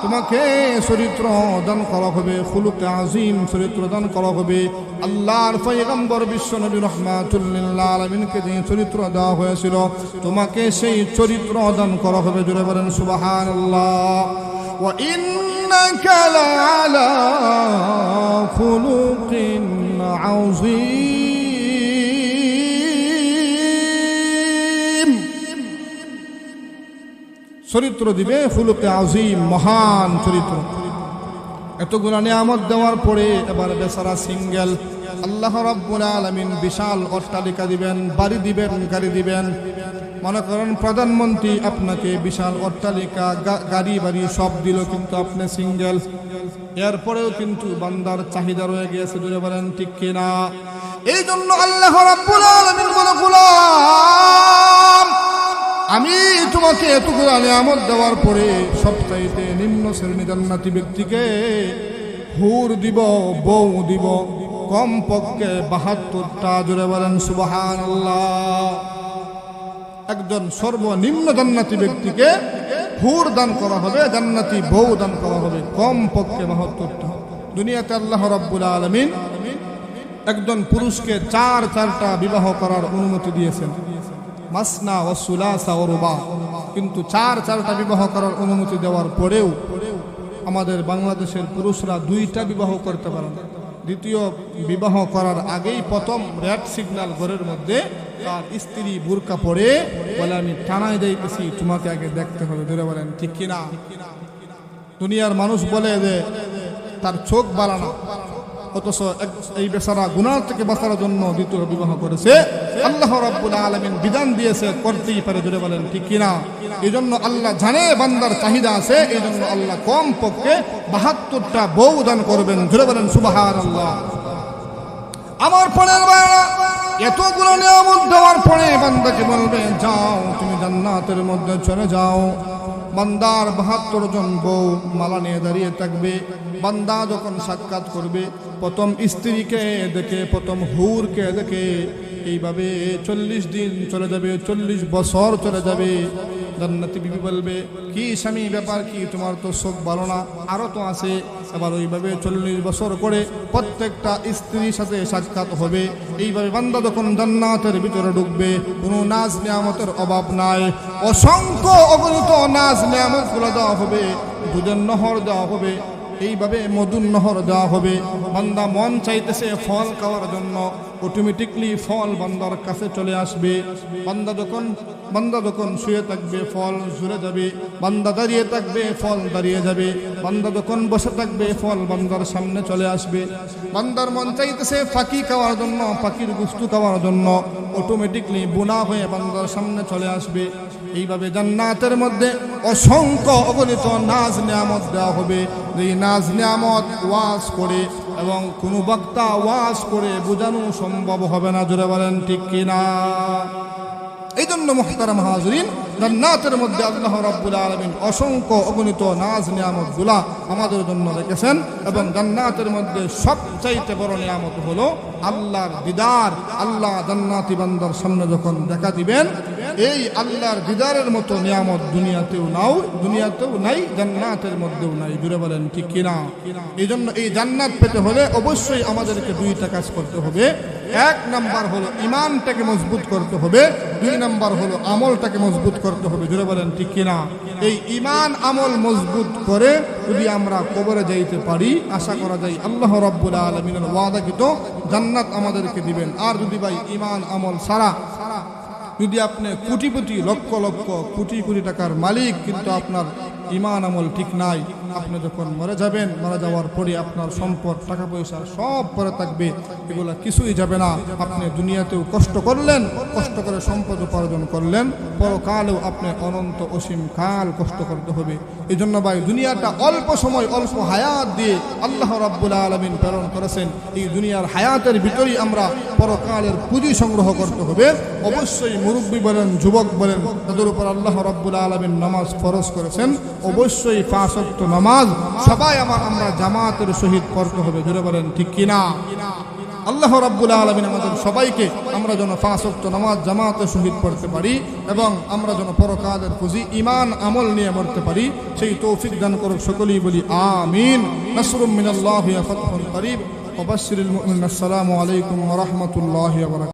তোমাকে চরিত্র দান করা হবে, খুলুকে আজিম চরিত্র দান করা হবে। আল্লাহর পয়গম্বর বিশ্ব নবী রাহমাতুল লিল আলামিনকে যে চরিত্র দেওয়া হয়েছিল, তোমাকে সেই চরিত্র দান করা হবে। জুড়ে বলেন সুবহানাল্লাহ। ওয়া ইন্নাকা লাআলা খুলুকিন আযীম, চরিত্র দিবে খুলুকে আজিম, মহান চরিত্র। এতগুলো নিয়ামত দেওয়ার পরে এবার বেচারা সিঙ্গেল। আল্লাহ রাব্বুল আলামিন বিশাল অট্টালিকা দিবেন, বাড়ি দিবেন, গাড়ি দিবেন। মনে করেন প্রধানমন্ত্রী আপনাকে বিশাল অট্টালিকা, গাড়ি, বাড়ি সব দিল, কিন্তু আপনি সিঙ্গেল। এরপরেও কিন্তু বান্দার চাহিদা রয়ে গিয়েছে, জুড়ে বলেন ঠিক কিনা? এই জন্য আল্লাহ রাব্বুল আলামিন বলে, গোলাম আমি তোমাকে এতগুলো নিয়ামত দেওয়ার পরে সবচাইতে নিম্ন শ্রেণী জান্নাতি ব্যক্তিকে হুর দিব, বউ দিব, কমপক্ষে 72টা, জুড়ে বলেন সুবহানাল্লাহ। একজন সর্বনিম্ন জান্নাতি ব্যক্তিকে হুর দান করা হবে, জান্নাতি বউ দান করা হবে, কমপক্ষে 72টা। দুনিয়াতে আল্লাহ রাব্বুল আলামিন একজন পুরুষকে 4টা বিবাহ করার অনুমতি দিয়েছেন, মাসনা ওয়া সুলাসা ওয়া রুবা। কিন্তু 4টা বিবাহ করার অনুমতি দেওয়ার পরেও আমাদের বাংলাদেশের পুরুষরা 2টা বিবাহ করতে পারেন। দ্বিতীয় বিবাহ করার আগেই প্রথম রেড সিগন্যাল ঘরের মধ্যে তার স্ত্রী বুরকা পরে বলে, আমি থানায় যাইতেছি, তোমাকে আগে দেখতে হবে, ধরে বলেন ঠিক কিনা? দুনিয়ার মানুষ বলে যে তার চোখ বাড়ানো, অথচ এই বেচারা গুনাহ থেকে বাঁচার জন্য দ্বিতীয় বিবাহ করেছে। আল্লাহ রাব্বুল আলামিন বিধান দিয়েছে, করতেই পারে, জুড়ে বলেন ঠিক কিনা? এই জন্য আল্লাহ জানে বান্দার চাহিদা আছে, এই জন্য আল্লাহ কমপক্ষে 72টা বউ দান করবেন, জুড়ে বলেন সুবহানাল্লাহ। আমার পরের বাড়া এতগুলো নিয়ামত দেওয়ার পরে বান্দাকে বলবে, যাও তুমি জান্নাতের মধ্যে চলে যাও। বান্দার 72 জন বউ মালা নিয়ে দাঁড়িয়ে থাকবে। বান্দা যখন সাক্ষাৎ করবে, প্রথম স্ত্রীকে দেখে, প্রথম হুরকে দেখে, এইভাবে 40 দিন চলে যাবে, 40 বছর চলে যাবে। জান্নাতি বিবি বলবে, কি স্বামী ব্যাপার কি, তোমার তো চোখ ভালো না, আরো তো আছে। এবার ওইভাবে 40 বছর করে প্রত্যেকটা স্ত্রীর সাথে সাক্ষাৎ হবে। এইভাবে বান্দা যখন জান্নাতের ভিতরে ঢুকবে, কোনো নাজ নিয়ামতের অভাব নাই, অসংখ্য অগণিত নাজ নিয়ামত গুলো দেওয়া হবে, দুধের নহর দেওয়া হবে, এইভাবে মধুর নহর দেওয়া হবে। বান্দা মন চাইতেছে ফল খাওয়ার জন্য, অটোমেটিকলি ফল বান্দার কাছে চলে আসবে। বান্দা যখন শুয়ে থাকবে, ফল ঝরে যাবে। বান্দা দাঁড়িয়ে থাকবে, ফল দাঁড়িয়ে যাবে। বান্দা যখন বসে থাকবে, ফল বান্দার সামনে চলে আসবে। বান্দার মন চাইতেছে পাখি খাওয়ার জন্য, পাখির গুস্তু খাওয়ার জন্য, অটোমেটিকলি বোনা হয়ে বান্দার সামনে চলে আসবে। এইভাবে জান্নাতের মধ্যে অসংখ্য অগণিত নাজ নিয়ামত দেওয়া হবে। এই নাজ নিয়ামত ওয়াজ করে এবং কোনো বক্তা ওয়াজ করে বোঝানো সম্ভব হবে না, জোরে বলেন ঠিক কিনা? এই জন্য মুহতারাম হাজরিন, জান্নাতের মধ্যে আল্লাহ রাব্বুল আলামিন অসংখ্য অগণিত নাজ নিয়ামতগুলা আমাদের জন্য রেখেছেন। এবং জান্নাতের মধ্যে সবচাইতে বড় নিয়ামত হলো আল্লাহর দিদার। আল্লাহ জান্নাতি বান্দার সামনে যখন দেখা দিবেন, এই আল্লাহর দিদারের মতো নিয়ামত দুনিয়াতেও নাই, জান্নাতের মধ্যেও নাই, জুড়ে বলেন ঠিক কিনা? এই জন্য এই জান্নাত পেতে হলে অবশ্যই আমাদেরকে 2টা কাজ করতে হবে। 1 নাম্বার হলো ঈমানটাকে মজবুত করতে হবে, 2 নাম্বার হলো আমলটাকে মজবুত করতে হবে, জুড়ে বলেন ঠিক কিনা? এই ঈমান আমল মজবুত করে যদি আমরা কবরে যাইতে পারি, আশা করা যায় আল্লাহ রাব্বুল আলামিনের ওয়াদাকৃত জান্নাত আমাদেরকে দিবেন। আর যদি ভাই ঈমান আমল সারা, যদি আপনি কোটিপতি, লক্ষ লক্ষ কোটি কোটি টাকার মালিক, কিন্তু আপনার ঈমান আমল ঠিক নাই, আপনি যখন মরে যাবেন, মারা যাওয়ার পরে আপনার সম্পদ, টাকা পয়সা সব পরে থাকবে, এগুলা কিছুই যাবে না। আপনি দুনিয়াতেও কষ্ট করলেন, কষ্ট করে সম্পদ উপার্জন করলেন, পরকালেও আপনি অনন্ত অসীম কাল কষ্ট করতে হবে। এই জন্য ভাই দুনিয়াটা অল্প সময়, অল্প হায়াত দিয়ে আল্লাহ রাব্বুল আলামিন প্রেরণ করেছেন। এই দুনিয়ার হায়াতের ভিতরেই আমরা পরকালের পুঁজি সংগ্রহ করতে হবে। অবশ্যই মুরব্বী বলেন, যুবক বলেন, তাদের উপর আল্লাহ রাব্বুল আলামিন নামাজ ফরজ করেছেন। অবশ্যই 5 ওয়াক্ত নামাজ সবাই আমরা জামাতের সহিত পড়তে হবে, জুড়ে বলেন ঠিক কিনা? আল্লাহ রাব্বুল আলামিন আমাদের সবাইকে আমরা যেন 5 ওয়াক্ত নামাজ জামাতের সহিত পড়তে পারি এবং আমরা যেন পরকালের পুঁজি ঈমান আমল নিয়ে মরতে পারি, সেই তৌফিক দান করুক সকলেই বলি আমিন। নাসরুম মিনাল্লাহি ওয়া ফাতহুন করিব ওয়া বাশশিরিল মুমিনিন। আসসালামু আলাইকুম ওয়া রাহমাতুল্লাহি ওয়া বারাকাতুহু।